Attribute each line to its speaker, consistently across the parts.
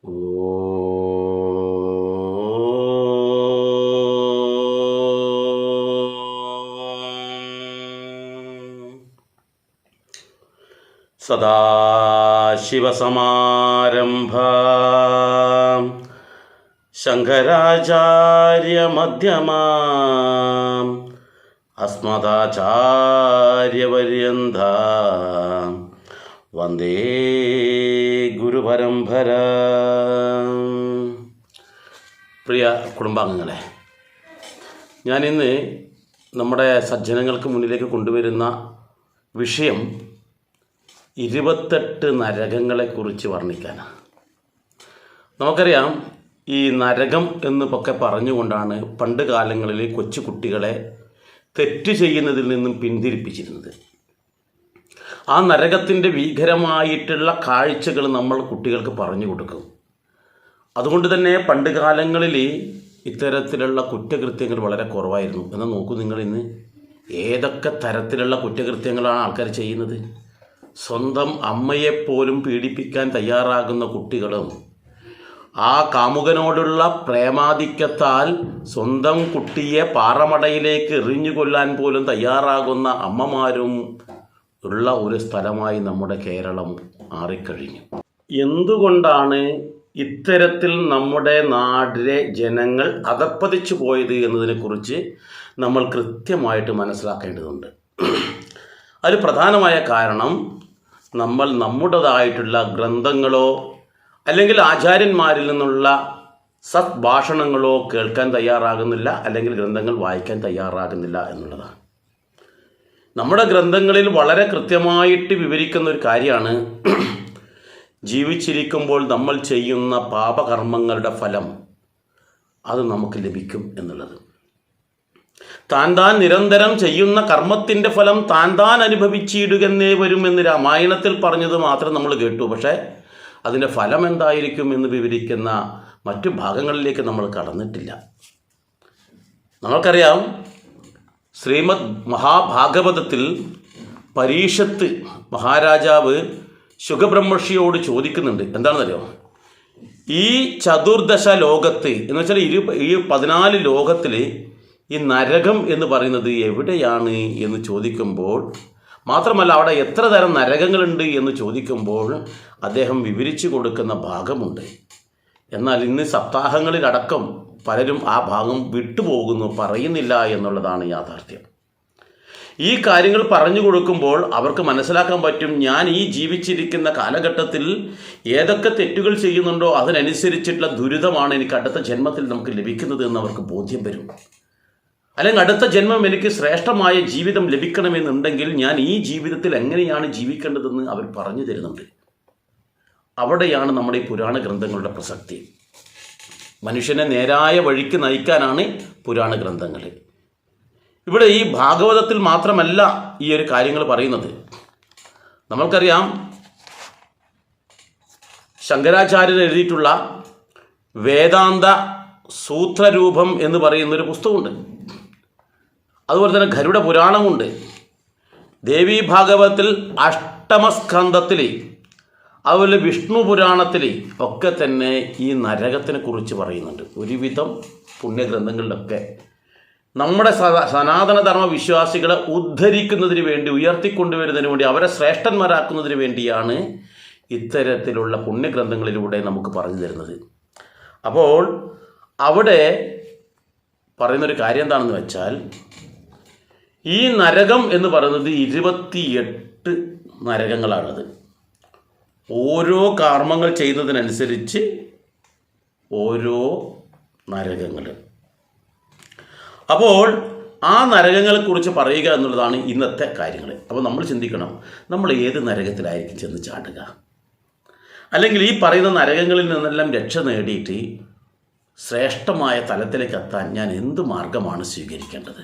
Speaker 1: സദാശിവസമാരംഭാം ശങ്കരാചാര്യമധ്യമാം അസ്മദാചാര്യപര്യന്താം വന്ദേ ഗുരുപരമ്പര. പ്രിയ കുടുംബാംഗങ്ങളെ, ഞാനിന്ന് നമ്മുടെ സജ്ജനങ്ങൾക്ക് മുന്നിലേക്ക് കൊണ്ടുവരുന്ന വിഷയം 28 നരകങ്ങളെക്കുറിച്ച് വർണ്ണിക്കാനാണ്. നമുക്കറിയാം, ഈ നരകം എന്നൊക്കെ പറഞ്ഞുകൊണ്ടാണ് പണ്ട് കാലങ്ങളിൽ കൊച്ചു കുട്ടികളെ തെറ്റ് ചെയ്യുന്നതിൽ നിന്നും പിന്തിരിപ്പിച്ചിരുന്നത്. ആ നരകത്തിൻ്റെ ഭീകരമായിട്ടുള്ള കാഴ്ചകൾ നമ്മൾ കുട്ടികൾക്ക് പറഞ്ഞു കൊടുക്കും. അതുകൊണ്ട് തന്നെ പണ്ട് കാലങ്ങളിൽ ഇത്തരത്തിലുള്ള കുറ്റകൃത്യങ്ങൾ വളരെ കുറവായിരുന്നു. എന്നാൽ നോക്കൂ നിങ്ങൾ, ഇന്ന് ഏതൊക്കെ തരത്തിലുള്ള കുറ്റകൃത്യങ്ങളാണ് ആൾക്കാർ ചെയ്യുന്നത്. സ്വന്തം അമ്മയെപ്പോലും പീഡിപ്പിക്കാൻ തയ്യാറാകുന്ന കുട്ടികളും, ആ കാമുകനോടുള്ള പ്രേമാധിക്യത്താൽ സ്വന്തം കുട്ടിയെ പാറമടയിലേക്ക് എറിഞ്ഞു കൊല്ലാൻ പോലും തയ്യാറാകുന്ന അമ്മമാരും ഉള്ള ഒരു സ്ഥലമായി നമ്മുടെ കേരളം മാറിക്കഴിഞ്ഞു. എന്തുകൊണ്ടാണ് ഇത്തരത്തിൽ നമ്മുടെ നാടിലെ ജനങ്ങൾ അധപ്പതിച്ചു പോയത് എന്നതിനെക്കുറിച്ച് നമ്മൾ കൃത്യമായിട്ട് മനസ്സിലാക്കേണ്ടതുണ്ട്. അതിൽ പ്രധാനമായ കാരണം, നമ്മൾ നമ്മുടേതായിട്ടുള്ള ഗ്രന്ഥങ്ങളോ അല്ലെങ്കിൽ ആചാര്യന്മാരിൽ നിന്നുള്ള സദ്ഭാഷണങ്ങളോ കേൾക്കാൻ തയ്യാറാകുന്നില്ല, അല്ലെങ്കിൽ ഗ്രന്ഥങ്ങൾ വായിക്കാൻ തയ്യാറാകുന്നില്ല എന്നുള്ളതാണ്. നമ്മുടെ ഗ്രന്ഥങ്ങളിൽ വളരെ കൃത്യമായിട്ട് വിവരിക്കുന്ന ഒരു കാര്യമാണ്, ജീവിച്ചിരിക്കുമ്പോൾ നമ്മൾ ചെയ്യുന്ന പാപകർമ്മങ്ങളുടെ ഫലം അത് നമുക്ക് ലഭിക്കും എന്നുള്ളത്. താൻ നിരന്തരം ചെയ്യുന്ന കർമ്മത്തിൻ്റെ ഫലം താൻ അനുഭവിച്ചിടുകന്നേ വരുമെന്ന് രാമായണത്തിൽ പറഞ്ഞത് മാത്രം നമ്മൾ കേട്ടു. പക്ഷേ അതിൻ്റെ ഫലം എന്തായിരിക്കും എന്ന് വിവരിക്കുന്ന മറ്റു ഭാഗങ്ങളിലേക്ക് നമ്മൾ കടന്നിട്ടില്ല. നമ്മൾക്കറിയാം, ശ്രീമദ് മഹാഭാഗവതത്തിൽ പരീക്ഷത്ത് മഹാരാജാവ് ശുഖബ്രഹ്മർഷിയോട് ചോദിക്കുന്നുണ്ട്. എന്താണെന്നറിയോ? ഈ ചതുർദശ ലോകത്ത് എന്ന് വെച്ചാൽ ഈ 14 ലോകത്തിൽ ഈ നരകം എന്ന് പറയുന്നത് എവിടെയാണ് എന്ന് ചോദിക്കുമ്പോൾ, മാത്രമല്ല അവിടെ എത്ര തരം നരകങ്ങളുണ്ട് എന്ന് ചോദിക്കുമ്പോൾ അദ്ദേഹം വിവരിച്ചു കൊടുക്കുന്ന ഭാഗമുണ്ട്. എന്നാൽ ഇന്ന് സപ്താഹങ്ങളിലടക്കം പലരും ആ ഭാഗം വിട്ടുപോകുന്നു, പറയുന്നില്ല എന്നുള്ളതാണ് യാഥാർത്ഥ്യം. ഈ കാര്യങ്ങൾ പറഞ്ഞു കൊടുക്കുമ്പോൾ അവർക്ക് മനസ്സിലാക്കാൻ പറ്റും, ഞാൻ ഈ ജീവിച്ചിരിക്കുന്ന കാലഘട്ടത്തിൽ ഏതൊക്കെ തെറ്റുകൾ ചെയ്യുന്നുണ്ടോ അതിനനുസരിച്ചിട്ടുള്ള ദുരിതമാണ് എനിക്ക് അടുത്ത ജന്മത്തിൽ നമുക്ക് ലഭിക്കുന്നത് എന്ന് അവർക്ക് ബോധ്യം വരും. അല്ലെങ്കിൽ അടുത്ത ജന്മം എനിക്ക് ശ്രേഷ്ഠമായ ജീവിതം ലഭിക്കണമെന്നുണ്ടെങ്കിൽ ഞാൻ ഈ ജീവിതത്തിൽ എങ്ങനെയാണ് ജീവിക്കേണ്ടതെന്ന് അവർ പറഞ്ഞു തരുന്നുണ്ട്. അവിടെയാണ് നമ്മുടെ ഈ പുരാണ ഗ്രന്ഥങ്ങളുടെ പ്രസക്തി. മനുഷ്യനെ നേരായ വഴിക്ക് നയിക്കാനാണ് പുരാണ ഗ്രന്ഥങ്ങൾ. ഇവിടെ ഈ ഭാഗവതത്തിൽ മാത്രമല്ല ഈ ഒരു കാര്യങ്ങൾ പറയുന്നത്. നമ്മൾക്കറിയാം, ശങ്കരാചാര്യർ എഴുതിയിട്ടുള്ള വേദാന്ത സൂത്രരൂപം എന്ന് പറയുന്നൊരു പുസ്തകമുണ്ട്. അതുപോലെ തന്നെ ഗരുഡ പുരാണമുണ്ട്. ദേവീ ഭാഗവതത്തിൽ അഷ്ടമസ്കന്ധത്തിൽ, അതുപോലെ വിഷ്ണു പുരാണത്തിൽ ഒക്കെ തന്നെ ഈ നരകത്തിനെ കുറിച്ച് പറയുന്നുണ്ട്. ഒരുവിധം പുണ്യഗ്രന്ഥങ്ങളിലൊക്കെ നമ്മുടെ സനാതനധർമ്മ വിശ്വാസികളെ ഉദ്ധരിക്കുന്നതിന് വേണ്ടി, ഉയർത്തിക്കൊണ്ടുവരുന്നതിന് വേണ്ടി, അവരെ ശ്രേഷ്ഠന്മാരാക്കുന്നതിന് വേണ്ടിയാണ് ഇത്തരത്തിലുള്ള പുണ്യഗ്രന്ഥങ്ങളിലൂടെ നമുക്ക് പറഞ്ഞു തരുന്നത്. അപ്പോൾ അവിടെ പറയുന്നൊരു കാര്യം എന്താണെന്ന് വെച്ചാൽ, ഈ നരകം എന്ന് പറയുന്നത് 28 നരകങ്ങളാണത്. ഓരോ കർമ്മങ്ങൾ ചെയ്യുന്നതിനനുസരിച്ച് ഓരോ നരകങ്ങൾ. അപ്പോൾ ആ നരകങ്ങളെക്കുറിച്ച് പറയുക എന്നുള്ളതാണ് ഇന്നത്തെ കാര്യങ്ങൾ. അപ്പോൾ നമ്മൾ ചിന്തിക്കണം, നമ്മൾ ഏത് നരകത്തിലായിരിക്കും ചെന്ന് ചാടുക? അല്ലെങ്കിൽ ഈ പറയുന്ന നരകങ്ങളിൽ നിന്നെല്ലാം രക്ഷ നേടിയിട്ട് ശ്രേഷ്ഠമായ തലത്തിലേക്ക് എത്താൻ ഞാൻ എന്ത് മാർഗമാണ് സ്വീകരിക്കേണ്ടത്?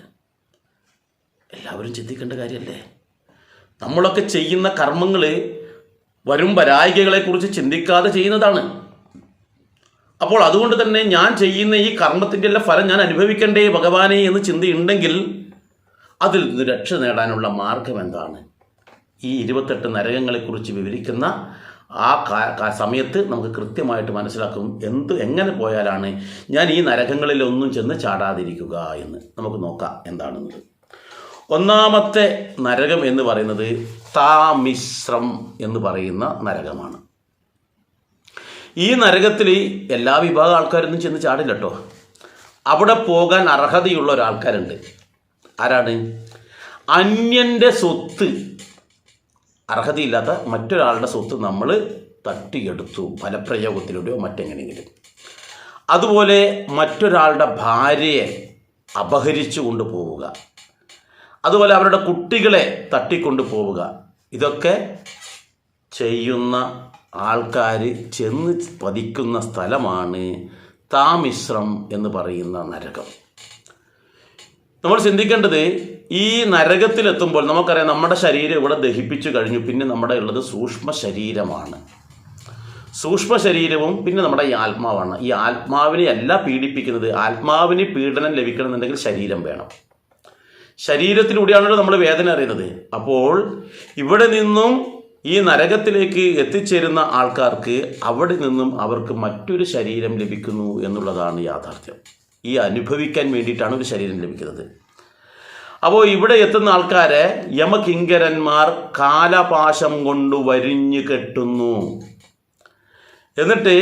Speaker 1: എല്ലാവരും ചിന്തിക്കേണ്ട കാര്യമല്ലേ? നമ്മളൊക്കെ ചെയ്യുന്ന കർമ്മങ്ങൾ വരും പരായികകളെക്കുറിച്ച് ചിന്തിക്കാതെ ചെയ്യുന്നതാണ്. അപ്പോൾ അതുകൊണ്ട് തന്നെ ഞാൻ ചെയ്യുന്ന ഈ കർമ്മത്തിൻ്റെ എല്ലാം ഫലം ഞാൻ അനുഭവിക്കണ്ടേ ഭഗവാനെ എന്ന് ചിന്തയുണ്ടെങ്കിൽ അതിൽ നിന്ന് രക്ഷ നേടാനുള്ള മാർഗം എന്താണ്? ഈ 28 നരകങ്ങളെക്കുറിച്ച് വിവരിക്കുന്ന സമയത്ത് നമുക്ക് കൃത്യമായിട്ട് മനസ്സിലാക്കും എങ്ങനെ പോയാലാണ് ഞാൻ ഈ നരകങ്ങളിലൊന്നും ചെന്ന് ചാടാതിരിക്കുക എന്ന്. നമുക്ക് നോക്കാം എന്താണെന്നത്. ഒന്നാമത്തെ നരകം എന്ന് പറയുന്നത് താമിശ്രം എന്ന് പറയുന്ന നരകമാണ്. ഈ നരകത്തിൽ എല്ലാ വിഭാഗം ആൾക്കാരൊന്നും ചെന്ന് ചാടില്ല കേട്ടോ. അവിടെ പോകാൻ അർഹതയുള്ള ഒരാൾക്കാരുണ്ട്. ആരാണ്? അന്യൻ്റെ സ്വത്ത്, അർഹതയില്ലാത്ത മറ്റൊരാളുടെ സ്വത്ത് നമ്മൾ തട്ടിയെടുത്തു ഫലപ്രയോഗത്തിലൂടെയോ മറ്റെങ്ങനെയെങ്കിലും. അതുപോലെ മറ്റൊരാളുടെ ഭാര്യയെ അപഹരിച്ചു കൊണ്ടുപോവുക, അതുപോലെ അവരുടെ കുട്ടികളെ തട്ടിക്കൊണ്ടു പോവുക, ഇതൊക്കെ ചെയ്യുന്ന ആൾക്കാർ ചെന്ന് പതിക്കുന്ന സ്ഥലമാണ് താമിശ്രം എന്ന് പറയുന്ന നരകം. നമ്മൾ ചിന്തിക്കേണ്ടത്, ഈ നരകത്തിലെത്തുമ്പോൾ നമുക്കറിയാം നമ്മുടെ ശരീരം ഇവിടെ ദഹിപ്പിച്ചു കഴിഞ്ഞു, പിന്നെ നമ്മുടെ ഉള്ളത് സൂക്ഷ്മ ശരീരമാണ്. സൂക്ഷ്മ ശരീരവും പിന്നെ നമ്മുടെ ഈ ആത്മാവാണ്. ഈ ആത്മാവിനെ അല്ല പീഡിപ്പിക്കുന്നത്. ആത്മാവിന് പീഡനം ലഭിക്കണമെന്നുണ്ടെങ്കിൽ ശരീരം വേണം. ശരീരത്തിലൂടെയാണല്ലോ നമ്മൾ വേദന അറിയുന്നത്. അപ്പോൾ ഇവിടെ നിന്നും ഈ നരകത്തിലേക്ക് എത്തിച്ചേരുന്ന ആൾക്കാർക്ക് അവിടെ നിന്നും അവർക്ക് മറ്റൊരു ശരീരം ലഭിക്കുന്നു എന്നുള്ളതാണ് യാഥാർത്ഥ്യം. ഈ അനുഭവിക്കാൻ വേണ്ടിയിട്ടാണ് ഒരു ശരീരം ലഭിക്കുന്നത്. അപ്പോൾ ഇവിടെ എത്തുന്ന ആൾക്കാരെ യമകിങ്കരന്മാർ കാലപാശം കൊണ്ട് വരിഞ്ഞു കെട്ടുന്നു. എന്നിട്ട്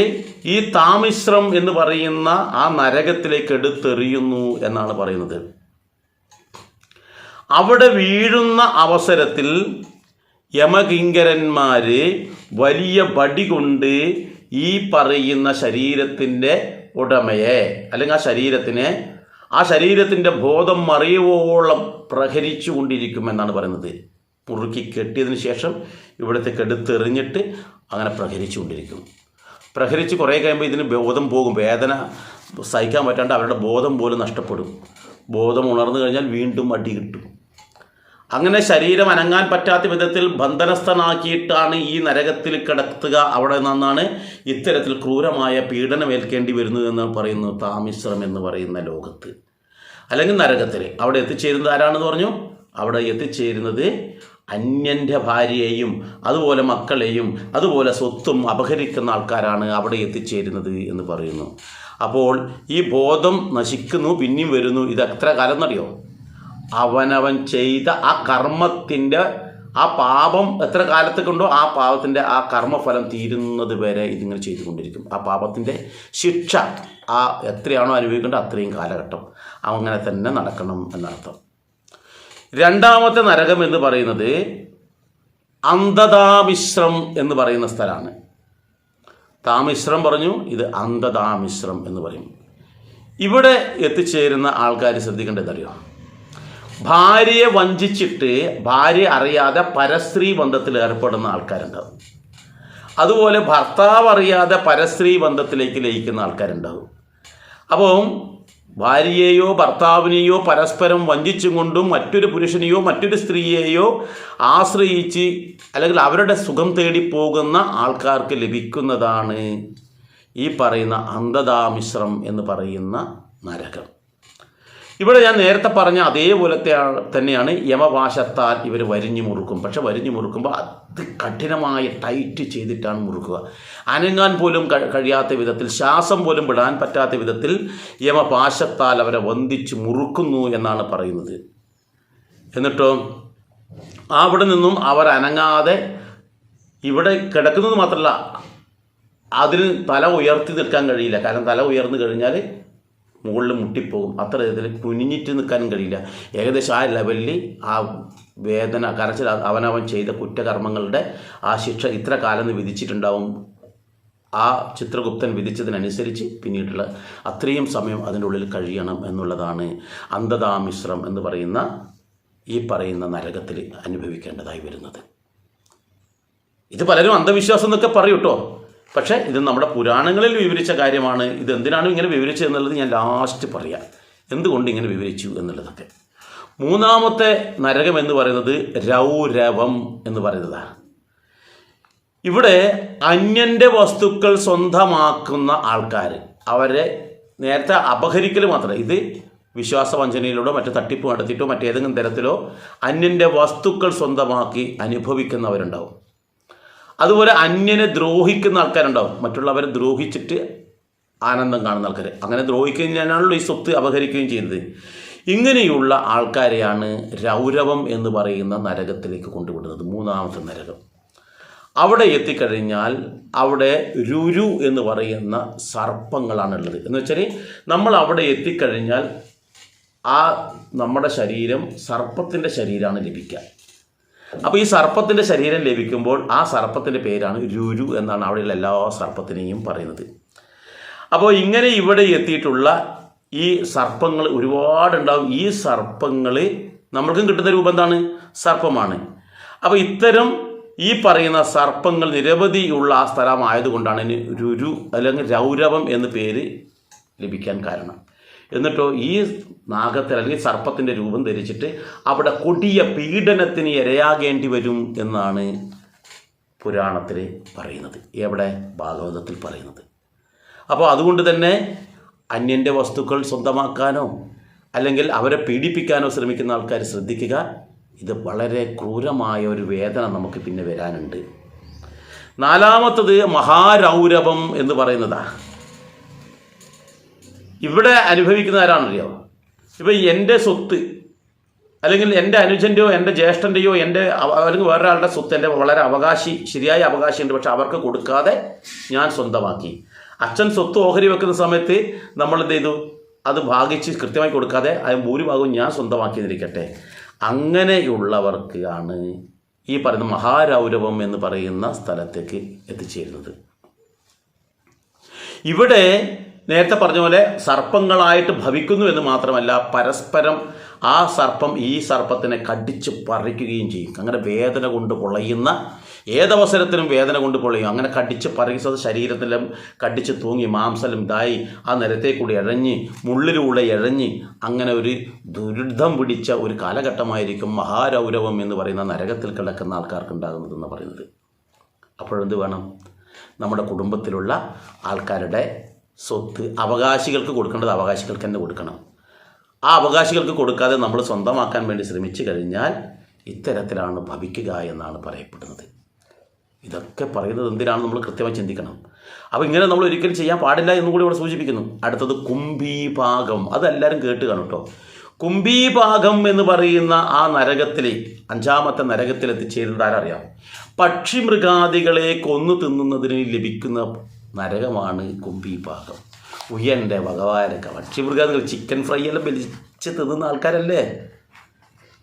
Speaker 1: ഈ താമിശ്രം എന്ന് പറയുന്ന ആ നരകത്തിലേക്ക് എടുത്തെറിയുന്നു എന്നാണ് പറയുന്നത്. അവിടെ വീഴുന്ന അവസരത്തിൽ യമകിങ്കരന്മാർ വലിയ വടി കൊണ്ട് ഈ പറയുന്ന ശരീരത്തിൻ്റെ ഉടമയെ അല്ലെങ്കിൽ ആ ശരീരത്തിൻ്റെ ബോധം മറിയുവോളം പ്രഹരിച്ചു കൊണ്ടിരിക്കുമെന്നാണ് പറയുന്നത്. മുറുക്കി കെട്ടിയതിന് ശേഷം ഇവിടത്തേക്ക് എടുത്തെറിഞ്ഞിട്ട് അങ്ങനെ പ്രഹരിച്ചു കൊണ്ടിരിക്കും. പ്രഹരിച്ച് കുറേ കഴിയുമ്പോൾ ഇതിന് ബോധം പോകും. വേദന സഹിക്കാൻ പറ്റാണ്ട് അവരുടെ ബോധം പോലും നഷ്ടപ്പെടും. ബോധം ഉണർന്നു കഴിഞ്ഞാൽ വീണ്ടും അടി കിട്ടും. അങ്ങനെ ശരീരം അനങ്ങാൻ പറ്റാത്ത വിധത്തിൽ ബന്ധനസ്ഥനാക്കിയിട്ടാണ് ഈ നരകത്തിൽ കിടത്തുക. അവിടെ നിന്നാണ് ഇത്തരത്തിൽ ക്രൂരമായ പീഡനമേൽക്കേണ്ടി വരുന്നത് എന്ന് പറയുന്നു. താമിശ്രം എന്ന് പറയുന്ന ലോകത്ത് അല്ലെങ്കിൽ നരകത്തിൽ അവിടെ എത്തിച്ചേരുന്നത് ആരാണെന്ന് പറഞ്ഞു? അവിടെ എത്തിച്ചേരുന്നത് അന്യൻ്റെ ഭാര്യയെയും അതുപോലെ മക്കളെയും അതുപോലെ സ്വത്തും അപഹരിക്കുന്ന ആൾക്കാരാണ് അവിടെ എത്തിച്ചേരുന്നത് എന്ന് പറയുന്നു. അപ്പോൾ ഈ ബോധം നശിക്കുന്നു, പിന്നെയും വരുന്നു. ഇത് എത്ര കാലം എന്നറിയോ? അവനവൻ ചെയ്ത ആ കർമ്മത്തിൻ്റെ ആ പാപം എത്ര കാലത്തേക്കുണ്ടോ ആ പാപത്തിൻ്റെ ആ കർമ്മഫലം തീരുന്നത് വരെ ഇതിങ്ങനെ ചെയ്തുകൊണ്ടിരിക്കും. ആ പാപത്തിൻ്റെ ശിക്ഷ എത്രയാണോ അനുഭവിക്കേണ്ടത് അത്രയും കാലഘട്ടം അങ്ങനെ തന്നെ നടക്കണം എന്നർത്ഥം. രണ്ടാമത്തെ നരകം എന്ന് പറയുന്നത് അന്ധതാമിശ്രം എന്ന് പറയുന്ന സ്ഥലമാണ്. താമിശ്രം പറഞ്ഞു, ഇത് അന്ധതാമിശ്രം എന്ന് പറയും. ഇവിടെ എത്തിച്ചേരുന്ന ആൾക്കാർ ശ്രദ്ധിക്കേണ്ടതറിയോ? ഭാര്യയെ വഞ്ചിച്ചിട്ട് ഭാര്യ അറിയാതെ പരസ്ത്രീ ബന്ധത്തിൽ ഏർപ്പെടുന്ന ആൾക്കാരുണ്ടാവും. അതുപോലെ ഭർത്താവ് അറിയാതെ പരസ്ത്രീ ബന്ധത്തിലേക്ക് ലയിക്കുന്ന ആൾക്കാരുണ്ടാവും. അപ്പം ഭാര്യയെയോ ഭർത്താവിനെയോ പരസ്പരം വഞ്ചിച്ചും കൊണ്ടും മറ്റൊരു പുരുഷനെയോ മറ്റൊരു സ്ത്രീയെയോ ആശ്രയിച്ച് അല്ലെങ്കിൽ അവരുടെ സുഖം തേടി പോകുന്ന ആൾക്കാർക്ക് ലഭിക്കുന്നതാണ് ഈ പറയുന്ന അന്ധതാമിശ്രം എന്ന് പറയുന്ന നരകം. ഇവിടെ ഞാൻ നേരത്തെ പറഞ്ഞ അതേപോലത്തെ തന്നെയാണ് യമപാശത്താൽ ഇവർ വരിഞ്ഞു മുറുക്കും. പക്ഷെ വരിഞ്ഞു മുറുക്കുമ്പോൾ അത് കഠിനമായി ടൈറ്റ് ചെയ്തിട്ടാണ് മുറുക്കുക. അനങ്ങാൻ പോലും കഴിയാത്ത വിധത്തിൽ, ശ്വാസം പോലും വിടാൻ പറ്റാത്ത വിധത്തിൽ യമപാശത്താൽ അവരെ വന്ദിച്ച് മുറുക്കുന്നു എന്നാണ് പറയുന്നത്. എന്നിട്ടോ അവിടെ നിന്നും അവർ അനങ്ങാതെ ഇവിടെ കിടക്കുന്നത് മാത്രമല്ല, അതിന് തല ഉയർത്തി നിൽക്കാൻ കഴിയില്ല. കാരണം തല ഉയർന്നു കഴിഞ്ഞാൽ മുകളിൽ മുട്ടിപ്പോകും. അത്ര ഇതിൽ കുനിഞ്ഞിട്ട് നിൽക്കാനും കഴിയില്ല. ഏകദേശം ആ ലെവലിൽ ആ വേദന കരച്ചിൽ, അവനവൻ ചെയ്ത കുറ്റകർമ്മങ്ങളുടെ ആ ശിക്ഷ ഇത്ര കാലം വിധിച്ചിട്ടുണ്ടാവും. ആ ചിത്രഗുപ്തൻ വിധിച്ചതിനനുസരിച്ച് പിന്നീടുള്ള അത്രയും സമയം അതിൻ്റെ ഉള്ളിൽ കഴിയണം എന്നുള്ളതാണ് അന്ധതാമിശ്രം എന്ന് പറയുന്ന ഈ പറയുന്ന നരകത്തിൽ അനുഭവിക്കേണ്ടതായി വരുന്നത്. ഇത് പലരും അന്ധവിശ്വാസം എന്നൊക്കെ പറയും കേട്ടോ. പക്ഷേ ഇത് നമ്മുടെ പുരാണങ്ങളിൽ വിവരിച്ച കാര്യമാണ്. ഇത് എന്തിനാണ് ഇങ്ങനെ വിവരിച്ചത് എന്നുള്ളത് ഞാൻ ലാസ്റ്റ് പറയാം, എന്തുകൊണ്ട് ഇങ്ങനെ വിവരിച്ചു എന്നുള്ളതൊക്കെ. മൂന്നാമത്തെ നരകം എന്ന് പറയുന്നത് രൗരവം എന്ന് പറയുന്നതാണ്. ഇവിടെ അന്യൻ്റെ വസ്തുക്കൾ സ്വന്തമാക്കുന്ന ആൾക്കാർ, അവരെ നേരത്തെ അപഹരിക്കൽ മാത്രമല്ല, ഇത് വിശ്വാസവഞ്ചനയിലൂടെ മറ്റു തട്ടിപ്പ് നടത്തിയിട്ടോ മറ്റേതെങ്കിലും തരത്തിലോ അന്യൻ്റെ വസ്തുക്കൾ സ്വന്തമാക്കി അനുഭവിക്കുന്നവരുണ്ടാവും. അതുപോലെ അന്യനെ ദ്രോഹിക്കുന്ന ആൾക്കാരുണ്ടാവും, മറ്റുള്ളവരെ ദ്രോഹിച്ചിട്ട് ആനന്ദം കാണുന്ന ആൾക്കാർ. അങ്ങനെ ദ്രോഹിക്കുന്നതിനാണല്ലോ ഈ സ്വത്ത് അപഹരിക്കുകയും ചെയ്യുന്നത്. ഇങ്ങനെയുള്ള ആൾക്കാരെയാണ് രൗരവം എന്ന് പറയുന്ന നരകത്തിലേക്ക് കൊണ്ടുവിടുന്നത്, മൂന്നാമത്തെ നരകം. അവിടെ എത്തിക്കഴിഞ്ഞാൽ അവിടെ രുരു എന്ന് പറയുന്ന സർപ്പങ്ങളാണുള്ളത്. എന്ന് വെച്ചാൽ നമ്മൾ അവിടെ എത്തിക്കഴിഞ്ഞാൽ ആ നമ്മുടെ ശരീരം സർപ്പത്തിൻ്റെ ശരീരമാണ് ലഭിക്കുക. അപ്പോൾ ഈ സർപ്പത്തിൻ്റെ ശരീരം ലഭിക്കുമ്പോൾ ആ സർപ്പത്തിൻ്റെ പേരാണ് രുരു എന്നാണ് അവിടെയുള്ള എല്ലാ സർപ്പത്തിനെയും പറയുന്നത്. അപ്പോൾ ഇങ്ങനെ ഇവിടെ എത്തിയിട്ടുള്ള ഈ സർപ്പങ്ങൾ ഒരുപാടുണ്ടാവും. ഈ സർപ്പങ്ങൾ നമ്മൾക്കും കിട്ടുന്ന രൂപം എന്താണ്? സർപ്പമാണ്. അപ്പോൾ ഇത്തരം ഈ പറയുന്ന സർപ്പങ്ങൾ നിരവധിയുള്ള ആ സ്ഥലമായതുകൊണ്ടാണ് ഇതിന് രുരു അല്ലെങ്കിൽ രൗരവം എന്ന് പേര് ലഭിക്കാൻ കാരണം. എന്നിട്ടോ ഈ നാഗത്തിൽ അല്ലെങ്കിൽ സർപ്പത്തിൻ്റെ രൂപം ധരിച്ചിട്ട് അവിടെ കൊടിയ പീഡനത്തിന് ഇരയാകേണ്ടി വരും എന്നാണ് പുരാണത്തിൽ പറയുന്നത്, എവിടെ? ഭാഗവതത്തിൽ പറയുന്നത്. അപ്പോൾ അതുകൊണ്ട് തന്നെ അന്യൻ്റെ വസ്തുക്കൾ സ്വന്തമാക്കാനോ അല്ലെങ്കിൽ അവരെ പീഡിപ്പിക്കാനോ ശ്രമിക്കുന്ന ആൾക്കാർ ശ്രദ്ധിക്കുക. ഇത് വളരെ ക്രൂരമായ ഒരു വേദന നമുക്ക് പിന്നെ വരാനുണ്ട്. നാലാമത്തത് മഹാരൗരവം എന്ന് പറയുന്നതാണ്. ഇവിടെ അനുഭവിക്കുന്ന ആരാണറിയോ? ഇപ്പം എൻ്റെ സ്വത്ത് അല്ലെങ്കിൽ എൻ്റെ അനുജൻ്റെയോ എൻ്റെ ജ്യേഷ്ഠൻ്റെയോ എൻ്റെ അല്ലെങ്കിൽ വേറൊരാളുടെ സ്വത്ത് എൻ്റെ വളരെ ശരിയായ അവകാശിയുണ്ട്, പക്ഷെ അവർക്ക് കൊടുക്കാതെ ഞാൻ സ്വന്തമാക്കി. അച്ഛൻ സ്വത്ത് ഓഹരി വെക്കുന്ന സമയത്ത് നമ്മൾ എന്ത് ചെയ്തു? അത് ഭാഗിച്ച് കൃത്യമായി കൊടുക്കാതെ അത് ഭൂരിഭാഗവും ഞാൻ സ്വന്തമാക്കിയിരിക്കട്ടെ. അങ്ങനെയുള്ളവർക്കാണ് ഈ പറയുന്ന മഹാരൗരവം എന്ന് പറയുന്ന സ്ഥലത്തേക്ക് എത്തിച്ചേരുന്നത്. ഇവിടെ നേരത്തെ പറഞ്ഞ പോലെ സർപ്പങ്ങളായിട്ട് ഭവിക്കുന്നു എന്ന് മാത്രമല്ല, പരസ്പരം ആ സർപ്പം ഈ സർപ്പത്തിനെ കടിച്ച് പറിക്കുകയും ചെയ്യും. അങ്ങനെ വേദന കൊണ്ട് പൊളയുന്ന, ഏതവസരത്തിലും വേദന കൊണ്ട് പൊളയും. അങ്ങനെ കടിച്ച് പറിക്കുന്നത് ശരീരത്തിലും കടിച്ച് തൂങ്ങി മാംസലും ഇതായി ആ നിരത്തെ കൂടി ഇഴഞ്ഞ് മുള്ളിലൂടെ ഇഴഞ്ഞ് അങ്ങനെ ഒരു ദുരിതം പിടിച്ച ഒരു കാലഘട്ടമായിരിക്കും മഹാരൗരവം എന്ന് പറയുന്ന നരകത്തിൽ കിടക്കുന്ന ആൾക്കാർക്ക് ഉണ്ടാകുന്നതെന്ന് പറയുന്നത്. അപ്പോഴെന്ത് വേണം? നമ്മുടെ കുടുംബത്തിലുള്ള ആൾക്കാരുടെ സ്വത്ത് അവകാശികൾക്ക് കൊടുക്കേണ്ടത് അവകാശികൾക്ക് തന്നെ കൊടുക്കണം. ആ അവകാശികൾക്ക് കൊടുക്കാതെ നമ്മൾ സ്വന്തമാക്കാൻ വേണ്ടി ശ്രമിച്ചു കഴിഞ്ഞാൽ ഇത്തരത്തിലാണ് ഭവിക്കുക എന്നാണ് പറയപ്പെടുന്നത്. ഇതൊക്കെ പറയുന്നത് എന്തിനാണ് നമ്മൾ കൃത്യമായി ചിന്തിക്കണം. അപ്പോൾ ഇങ്ങനെ നമ്മൾ ഒരിക്കലും ചെയ്യാൻ പാടില്ല എന്നും കൂടി ഇവിടെ സൂചിപ്പിക്കുന്നു. അടുത്തത് കുംഭീഭാഗം. അതെല്ലാവരും കേട്ട് കാണും കേട്ടോ. കുംഭീഭാഗം എന്ന് പറയുന്ന ആ നരകത്തിൽ, അഞ്ചാമത്തെ നരകത്തിൽ എത്തിച്ചേരുന്നത് ആരറിയാം? പക്ഷിമൃഗാദികളെ കൊന്നു തിന്നുന്നതിന് ലഭിക്കുന്ന നരകമാണ് കുംഭീഭാഗം. ഉയ്യൻ്റെ ഭഗവാനൊക്കെ പക്ഷിമൃഗാദികൾ ചിക്കൻ ഫ്രൈ എല്ലാം വലിച്ച് തിന്നുന്ന ആൾക്കാരല്ലേ.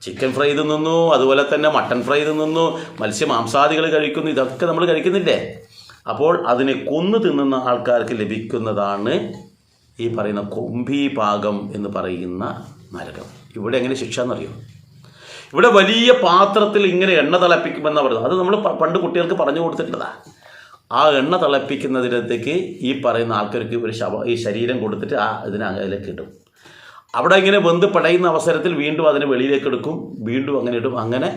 Speaker 1: ചിക്കൻ ഫ്രൈ തിന്നുന്നു, അതുപോലെ തന്നെ മട്ടൻ ഫ്രൈ തിന്നുന്നു, മത്സ്യമാംസാദികൾ കഴിക്കുന്നു. ഇതൊക്കെ നമ്മൾ കഴിക്കുന്നില്ലേ? അപ്പോൾ അതിനെ കൊന്നു തിന്നുന്ന ആൾക്കാർക്ക് ലഭിക്കുന്നതാണ് ഈ പറയുന്ന കുംഭീഭാഗം എന്ന് പറയുന്ന നരകം. ഇവിടെ എങ്ങനെ ശിക്ഷ എന്നറിയോ? ഇവിടെ വലിയ പാത്രത്തിൽ ഇങ്ങനെ എണ്ണ തിളപ്പിക്കുമെന്നാണ് പറയുന്നത്. അത് നമ്മൾ പണ്ട് കുട്ടികൾക്ക് പറഞ്ഞു കൊടുത്തിട്ടുള്ളതാണ്. ആ എണ്ണ തിളപ്പിക്കുന്നതിനകത്തേക്ക് ഈ പറയുന്ന ആൾക്കാർക്ക് ഒരു ഈ ശരീരം കൊടുത്തിട്ട് അതിലേക്ക് ഇടും. അവിടെ ഇങ്ങനെ വെന്ത് പടയുന്ന അവസരത്തിൽ വീണ്ടും അതിനെ വെളിയിലേക്ക് എടുക്കും, വീണ്ടും അങ്ങനെ ഇടും. അങ്ങനെ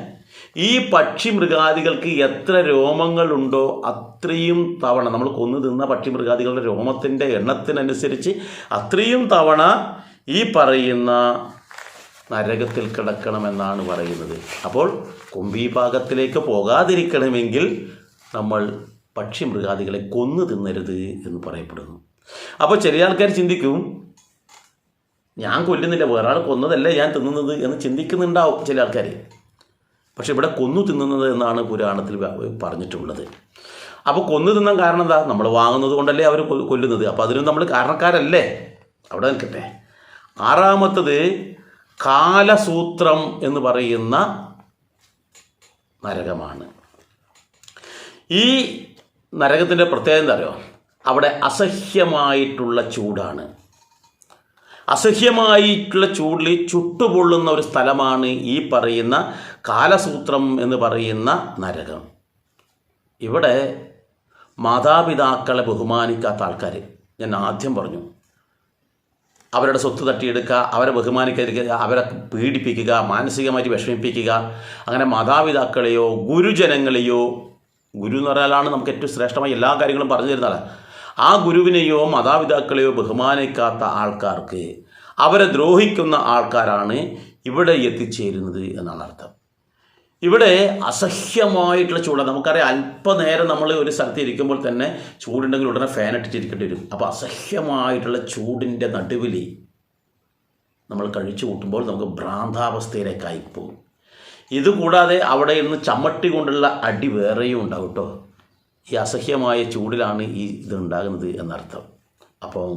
Speaker 1: ഈ പക്ഷി മൃഗാദികൾക്ക് എത്ര രോമങ്ങളുണ്ടോ അത്രയും തവണ, നമ്മൾ കൊന്നു തിന്ന പക്ഷി മൃഗാദികളുടെ രോമത്തിൻ്റെ എണ്ണത്തിനനുസരിച്ച് അത്രയും തവണ ഈ പറയുന്ന നരകത്തിൽ കിടക്കണമെന്നാണ് പറയുന്നത്. അപ്പോൾ കുംഭീഭാഗത്തിലേക്ക് പോകാതിരിക്കണമെങ്കിൽ നമ്മൾ പക്ഷി മൃഗാദികളെ കൊന്നു തിന്നരുത് എന്ന് പറയപ്പെടുന്നു. അപ്പോൾ ചില ആൾക്കാർ ചിന്തിക്കും, ഞാൻ കൊല്ലുന്നില്ല, വേറെ ആൾ കൊന്നതല്ലേ ഞാൻ തിന്നുന്നത് എന്ന് ചിന്തിക്കുന്നുണ്ടാവും ചില ആൾക്കാർ. പക്ഷെ ഇവിടെ കൊന്നു തിന്നുന്നത് എന്നാണ് പുരാണത്തിൽ പറഞ്ഞിട്ടുള്ളത്. അപ്പോൾ കൊന്നു തിന്നാൻ കാരണം എന്താ? നമ്മൾ വാങ്ങുന്നത് കൊണ്ടല്ലേ അവർ കൊല്ലുന്നത്. അപ്പോൾ അതിനും നമ്മൾ കാരണക്കാരല്ലേ? അവിടെ നിൽക്കട്ടെ. ആറാമത്തത് കാലസൂത്രം എന്ന് പറയുന്ന നരകമാണ്. ഈ നരകത്തിൻ്റെ പ്രത്യേകത എന്താ അറിയോ? അവിടെ അസഹ്യമായിട്ടുള്ള ചൂടാണ്. അസഹ്യമായിട്ടുള്ള ചൂടിൽ ചുട്ടുപൊള്ളുന്ന ഒരു സ്ഥലമാണ് ഈ പറയുന്ന കാലസൂത്രം എന്ന് പറയുന്ന നരകം. ഇവിടെ മാതാപിതാക്കളെ ബഹുമാനിക്കാത്ത ആൾക്കാർ, ഞാൻ ആദ്യം പറഞ്ഞു, അവരുടെ സ്വത്ത് തട്ടിയെടുക്കുക, അവരെ ബഹുമാനിക്കാതിരിക്കുക, അവരെ പീഡിപ്പിക്കുക, മാനസികമായിട്ട് വിഷമിപ്പിക്കുക, അങ്ങനെ മാതാപിതാക്കളെയോ ഗുരുജനങ്ങളെയോ, ഗുരു എന്ന് പറഞ്ഞാലാണ് നമുക്ക് ഏറ്റവും ശ്രേഷ്ഠമായി എല്ലാ കാര്യങ്ങളും പറഞ്ഞു തരുന്നതാണ്, ആ ഗുരുവിനെയോ മാതാപിതാക്കളെയോ ബഹുമാനിക്കാത്ത ആൾക്കാർക്ക്, അവരെ ദ്രോഹിക്കുന്ന ആൾക്കാരാണ് ഇവിടെ എത്തിച്ചേരുന്നത് എന്നാണ് അർത്ഥം. ഇവിടെ അസഹ്യമായിട്ടുള്ള ചൂടാണ്. നമുക്കറിയാം, അല്പനേരം നമ്മൾ ഒരു സ്ഥലത്ത് ഇരിക്കുമ്പോൾ തന്നെ ചൂടുണ്ടെങ്കിൽ ഉടനെ ഫാൻ ഇട്ടിട്ടിരിക്കേണ്ടി വരും. അപ്പോൾ അസഹ്യമായിട്ടുള്ള ചൂടിൻ്റെ നടുവിൽ നമ്മൾ കഴിച്ചു കൂട്ടുമ്പോൾ നമുക്ക് ഭ്രാന്താവസ്ഥയിലേക്കായി പോകും. ഇതുകൂടാതെ അവിടെ ഇരുന്ന് ചമ്മട്ടി കൊണ്ടുള്ള അടി വേറെയും ഉണ്ടാവും കേട്ടോ. ഈ അസഹ്യമായ ചൂടിലാണ് ഇതുണ്ടാകുന്നത് എന്നർത്ഥം. അപ്പം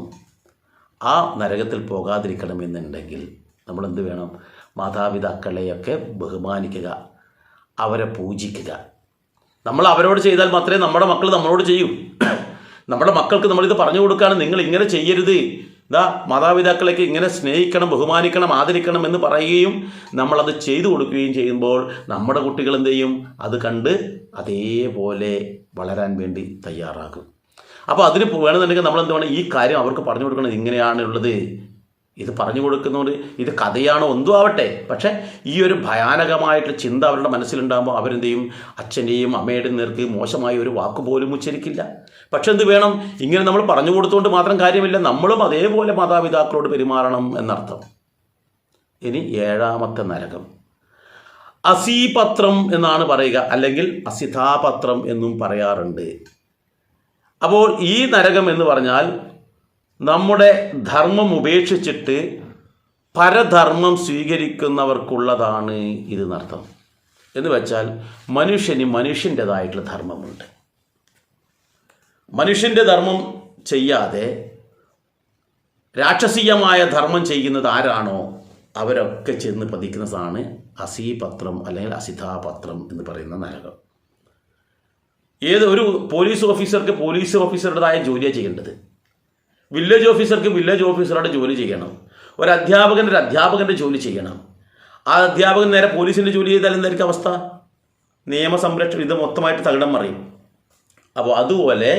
Speaker 1: ആ നരകത്തിൽ പോകാതിരിക്കണമെന്നുണ്ടെങ്കിൽ നമ്മളെന്ത് വേണം? മാതാപിതാക്കളെയൊക്കെ ബഹുമാനിക്കുക, അവരെ പൂജിക്കുക. നമ്മൾ അവരോട് ചെയ്താൽ മാത്രമേ നമ്മുടെ മക്കൾ നമ്മളോട് ചെയ്യൂ. നമ്മുടെ മക്കൾക്ക് നമ്മളിത് പറഞ്ഞു കൊടുക്കുകയാണ്, നിങ്ങൾ ഇങ്ങനെ ചെയ്യരുത്, മാതാപിതാക്കളേക്ക് ഇങ്ങനെ സ്നേഹിക്കണം, ബഹുമാനിക്കണം, ആദരിക്കണം എന്ന് പറയുകയും നമ്മളത് ചെയ്തു കൊടുക്കുകയും ചെയ്യുമ്പോൾ നമ്മുടെ കുട്ടികൾ എന്ത് ചെയ്യും? അത് കണ്ട് അതേപോലെ വളരാൻ വേണ്ടി തയ്യാറാകും. അപ്പോൾ അതിന് വേണമെന്നുണ്ടെങ്കിൽ നമ്മളെന്ത് വേണം? ഈ കാര്യം അവർക്ക് പറഞ്ഞു കൊടുക്കണം. ഇങ്ങനെയാണുള്ളത്, ഇത് പറഞ്ഞു കൊടുക്കുന്നതുകൊണ്ട് ഇത് കഥയാണോ എന്തും ആവട്ടെ, പക്ഷേ ഈ ഒരു ഭയാനകമായിട്ടുള്ള ചിന്ത അവരുടെ മനസ്സിലുണ്ടാകുമ്പോൾ അവരെന്ത് ചെയ്യും? അച്ഛൻ്റെയും അമ്മയുടെയും നേർക്ക് മോശമായ ഒരു വാക്കുപോലും ഉച്ചരിക്കില്ല. പക്ഷെ എന്ത് വേണം? ഇങ്ങനെ നമ്മൾ പറഞ്ഞു കൊടുത്തുകൊണ്ട് മാത്രം കാര്യമില്ല, നമ്മളും അതേപോലെ മാതാപിതാക്കളോട് പെരുമാറണം എന്നർത്ഥം. ഇനി 7ാമത്തെ നരകം അസീപത്രം എന്നാണ് പറയുക, അല്ലെങ്കിൽ അസിതാപത്രം എന്നും പറയാറുണ്ട്. അപ്പോൾ ഈ നരകം എന്ന് പറഞ്ഞാൽ നമ്മുടെ ധർമ്മം ഉപേക്ഷിച്ചിട്ട് പരധർമ്മം സ്വീകരിക്കുന്നവർക്കുള്ളതാണ് ഇത് എന്നർത്ഥം. എന്ന് വെച്ചാൽ മനുഷ്യൻ്റെതായിട്ടുള്ള ധർമ്മമുണ്ട്. മനുഷ്യൻ്റെ ധർമ്മം ചെയ്യാതെ രാക്ഷസീയമായ ധർമ്മം ചെയ്യുന്നത് ആരാണോ അവരൊക്കെ ചെന്ന് പതിക്കുന്നതാണ് അസീപത്രം അല്ലെങ്കിൽ അസിതാപത്രം എന്ന് പറയുന്ന നരകം. ഒരു പോലീസ് ഓഫീസർക്ക് പോലീസ് ഓഫീസറുടേതായ ജോലിയാണ് ചെയ്യേണ്ടത്. വില്ലേജ് ഓഫീസർക്ക് വില്ലേജ് ഓഫീസറുടെ ജോലി ചെയ്യണം. ഒരു അധ്യാപകൻ്റെ ജോലി ചെയ്യണം. ആ അധ്യാപകൻ നേരെ പോലീസിൻ്റെ ജോലി ചെയ്താൽ എന്തായിരിക്കും അവസ്ഥ? നിയമസംരക്ഷണം ഇത് മൊത്തമായിട്ട് തകിടം മറിയും. അപ്പോൾ അതുപോലെ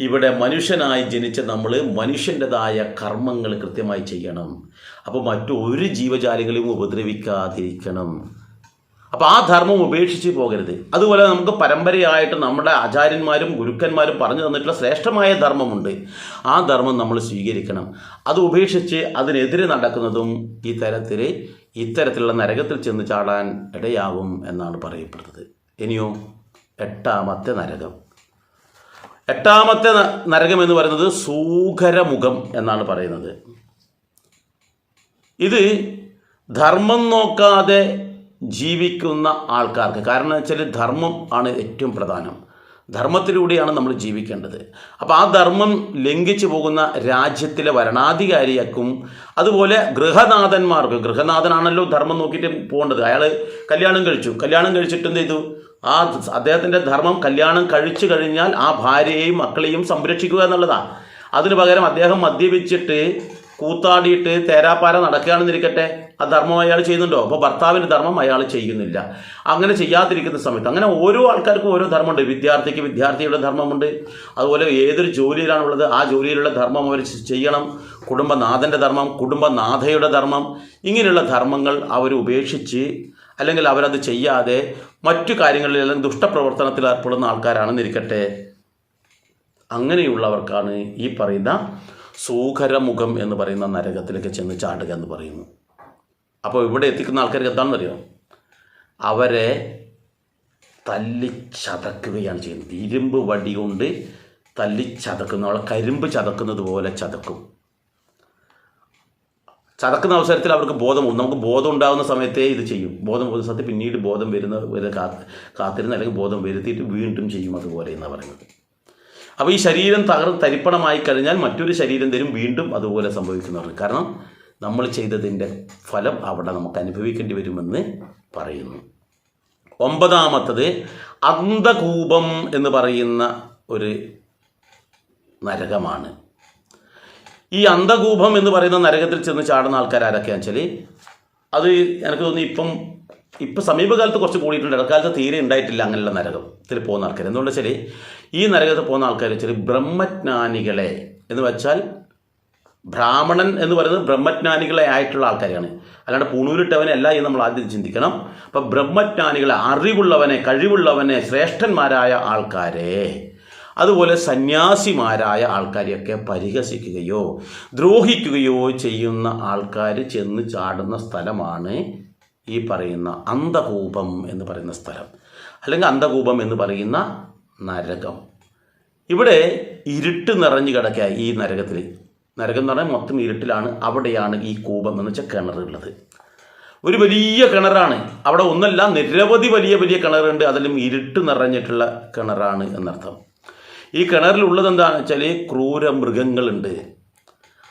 Speaker 1: ഇവിടെ മനുഷ്യനായി ജനിച്ച നമ്മൾ മനുഷ്യൻ്റെതായ കർമ്മങ്ങൾ കൃത്യമായി ചെയ്യണം. അപ്പോൾ മറ്റൊരു ജീവജാലങ്ങളെയും ഉപദ്രവിക്കാതിരിക്കണം. അപ്പോൾ ആ ധർമ്മം ഉപേക്ഷിച്ച് പോകരുത്. അതുപോലെ നമുക്ക് പരമ്പരയായിട്ട് നമ്മുടെ ആചാര്യന്മാരും ഗുരുക്കന്മാരും പറഞ്ഞു തന്നിട്ടുള്ള ശ്രേഷ്ഠമായ ധർമ്മമുണ്ട്. ആ ധർമ്മം നമ്മൾ സ്വീകരിക്കണം. അത് ഉപേക്ഷിച്ച് അതിനെതിരെ നടക്കുന്നതും ഇത്തരത്തിലുള്ള നരകത്തിൽ ചെന്ന് ചാടാൻ ഇടയാകും എന്നാണ് പറയപ്പെടുന്നത്. ഇനിയോ 8ാമത്തെ നരകം. 8ാമത്തെ നരകം എന്ന് പറയുന്നത് സൂകരമുഖം എന്നാണ് പറയുന്നത്. ഇത് ധർമ്മം നോക്കാതെ ജീവിക്കുന്ന ആൾക്കാർക്ക്, കാരണം വെച്ചാൽ ധർമ്മം ആണ് ഏറ്റവും പ്രധാനം. ധർമ്മത്തിലൂടെയാണ് നമ്മൾ ജീവിക്കേണ്ടത്. അപ്പോൾ ആ ധർമ്മം ലംഘിച്ചു പോകുന്ന രാജ്യത്തിലെ ഭരണാധികാരിയാക്കും അതുപോലെ ഗൃഹനാഥനാണല്ലോ ധർമ്മം നോക്കിയിട്ട് പോകേണ്ടത്. അയാൾ കല്യാണം കഴിച്ചിട്ട് എന്ത് ചെയ്തു? അദ്ദേഹത്തിൻ്റെ ധർമ്മം കല്യാണം കഴിച്ചു കഴിഞ്ഞാൽ ആ ഭാര്യയെയും മക്കളെയും സംരക്ഷിക്കുക എന്നുള്ളതാണ്. അതിനു പകരം അദ്ദേഹം മദ്യപിച്ചിട്ട് കൂത്താടിയിട്ട് തേരാപ്പാര നടക്കുകയാണെന്നിരിക്കട്ടെ, ആ ധർമ്മം അയാൾ ചെയ്യുന്നുണ്ടോ? അപ്പോൾ ഭർത്താവിൻ്റെ ധർമ്മം അയാൾ ചെയ്യുന്നില്ല. അങ്ങനെ ചെയ്യാതിരിക്കുന്ന സമയത്ത് അങ്ങനെ ഓരോ ആൾക്കാർക്കും ഓരോ ധർമ്മമുണ്ട്. വിദ്യാർത്ഥിക്ക് വിദ്യാർത്ഥിയുടെ ധർമ്മമുണ്ട്. അതുപോലെ ഏതൊരു ജോലിയിലാണുള്ളത് ആ ജോലിയിലുള്ള ധർമ്മം അവർ ചെയ്യണം. കുടുംബനാഥൻ്റെ ധർമ്മം, കുടുംബനാഥയുടെ ധർമ്മം, ഇങ്ങനെയുള്ള ധർമ്മങ്ങൾ അവർ ഉപേക്ഷിച്ച് അല്ലെങ്കിൽ അവരത് ചെയ്യാതെ മറ്റു കാര്യങ്ങളിൽ അല്ലെങ്കിൽ ദുഷ്ടപ്രവർത്തനത്തിൽ ഏർപ്പെടുന്ന ആൾക്കാരാണെന്നിരിക്കട്ടെ, അങ്ങനെയുള്ളവർക്കാണ് ഈ പറയുന്ന സൂകരമുഖം എന്ന് പറയുന്ന നരകത്തിലേക്ക് ചെന്ന് ചാടുക എന്ന് പറയുന്നു. അപ്പോൾ ഇവിടെ എത്തിക്കുന്ന ആൾക്കാർക്ക് എന്താണെന്നറിയോ? അവരെ തല്ലിച്ചതക്കുകയാണ് ചെയ്യുന്നത്. ഇരുമ്പ് വടി കൊണ്ട് തല്ലിച്ചതക്കുന്ന, അവളെ കരിമ്പ് ചതക്കുന്നത് പോലെ ചതക്കും. ചതക്കുന്ന അവസരത്തിൽ അവർക്ക് ബോധമുണ്ട്. നമുക്ക് ബോധം ഉണ്ടാകുന്ന സമയത്തേ ഇത് ചെയ്യും. ബോധം സമയത്ത് പിന്നീട് ബോധം വരെ കാത്തിരുന്ന് അല്ലെങ്കിൽ ബോധം വരുത്തിയിട്ട് വീണ്ടും ചെയ്യും. അതുപോലെ എന്നാണ് പറയുന്നത്. അപ്പോൾ ഈ ശരീരം തരിപ്പണമായി കഴിഞ്ഞാൽ മറ്റൊരു ശരീരം തരും, വീണ്ടും അതുപോലെ സംഭവിക്കുന്നവർക്ക്. കാരണം നമ്മൾ ചെയ്തതിൻ്റെ ഫലം അവിടെ നമുക്ക് അനുഭവിക്കേണ്ടി വരുമെന്ന് പറയുന്നു. 9ാമത്തത് അന്ധകൂപം എന്ന് പറയുന്ന ഒരു നരകമാണ്. ഈ അന്ധകൂപം എന്ന് പറയുന്ന നരകത്തിൽ ചെന്ന് ചാടുന്ന ആൾക്കാർ ആരൊക്കെയാണെന്ന് വെച്ചാൽ, അത് എനിക്ക് തോന്നി ഇപ്പം സമീപകാലത്ത് കുറച്ച് കൂടിയിട്ടുണ്ട്. ഇടക്കാലത്ത് തീരെ ഉണ്ടായിട്ടില്ല അങ്ങനെയുള്ള നരകത്തിൽ പോകുന്ന ആൾക്കാർ. എന്തുകൊണ്ട് വെച്ചാൽ ഈ നരകത്തിൽ പോകുന്ന ആൾക്കാർ വെച്ചാൽ ബ്രഹ്മജ്ഞാനികളെ എന്ന് വെച്ചാൽ, ബ്രാഹ്മണൻ എന്ന് പറയുന്നത് ബ്രഹ്മജ്ഞാനികളെ ആയിട്ടുള്ള ആൾക്കാരെയാണ്, അല്ലാണ്ട് പൂണൂലിട്ടവനെ അല്ല എന്ന് നമ്മൾ ആദ്യം ചിന്തിക്കണം. അപ്പം ബ്രഹ്മജ്ഞാനികളെ, അറിവുള്ളവനെ, കഴിവുള്ളവനെ, ശ്രേഷ്ഠന്മാരായ ആൾക്കാരെ, അതുപോലെ സന്യാസിമാരായ ആൾക്കാരെയൊക്കെ പരിഹസിക്കുകയോ ദ്രോഹിക്കുകയോ ചെയ്യുന്ന ആൾക്കാർ ചെന്ന് ചാടുന്ന സ്ഥലമാണ് ഈ പറയുന്ന അന്ധകൂപം എന്ന് പറയുന്ന സ്ഥലം, അല്ലെങ്കിൽ അന്ധകൂപം എന്ന് പറയുന്ന നരകം. ഇവിടെ ഇരുട്ട് നിറഞ്ഞു കിടക്കുക ഈ നരകത്തിൽ. നരകം എന്ന് പറഞ്ഞാൽ മൊത്തം ഇരുട്ടിലാണ്. അവിടെയാണ് ഈ കൂപം എന്ന് വെച്ചാൽ കിണറുള്ളത്. ഒരു വലിയ കിണറാണ്. അവിടെ ഒന്നല്ല, നിരവധി വലിയ വലിയ കിണറുണ്ട്. അതിലും ഇരുട്ട് നിറഞ്ഞിട്ടുള്ള കിണറാണ് എന്നർത്ഥം. ഈ കിണറിലുള്ളത് എന്താണെന്ന് വെച്ചാൽ ക്രൂര മൃഗങ്ങളുണ്ട്,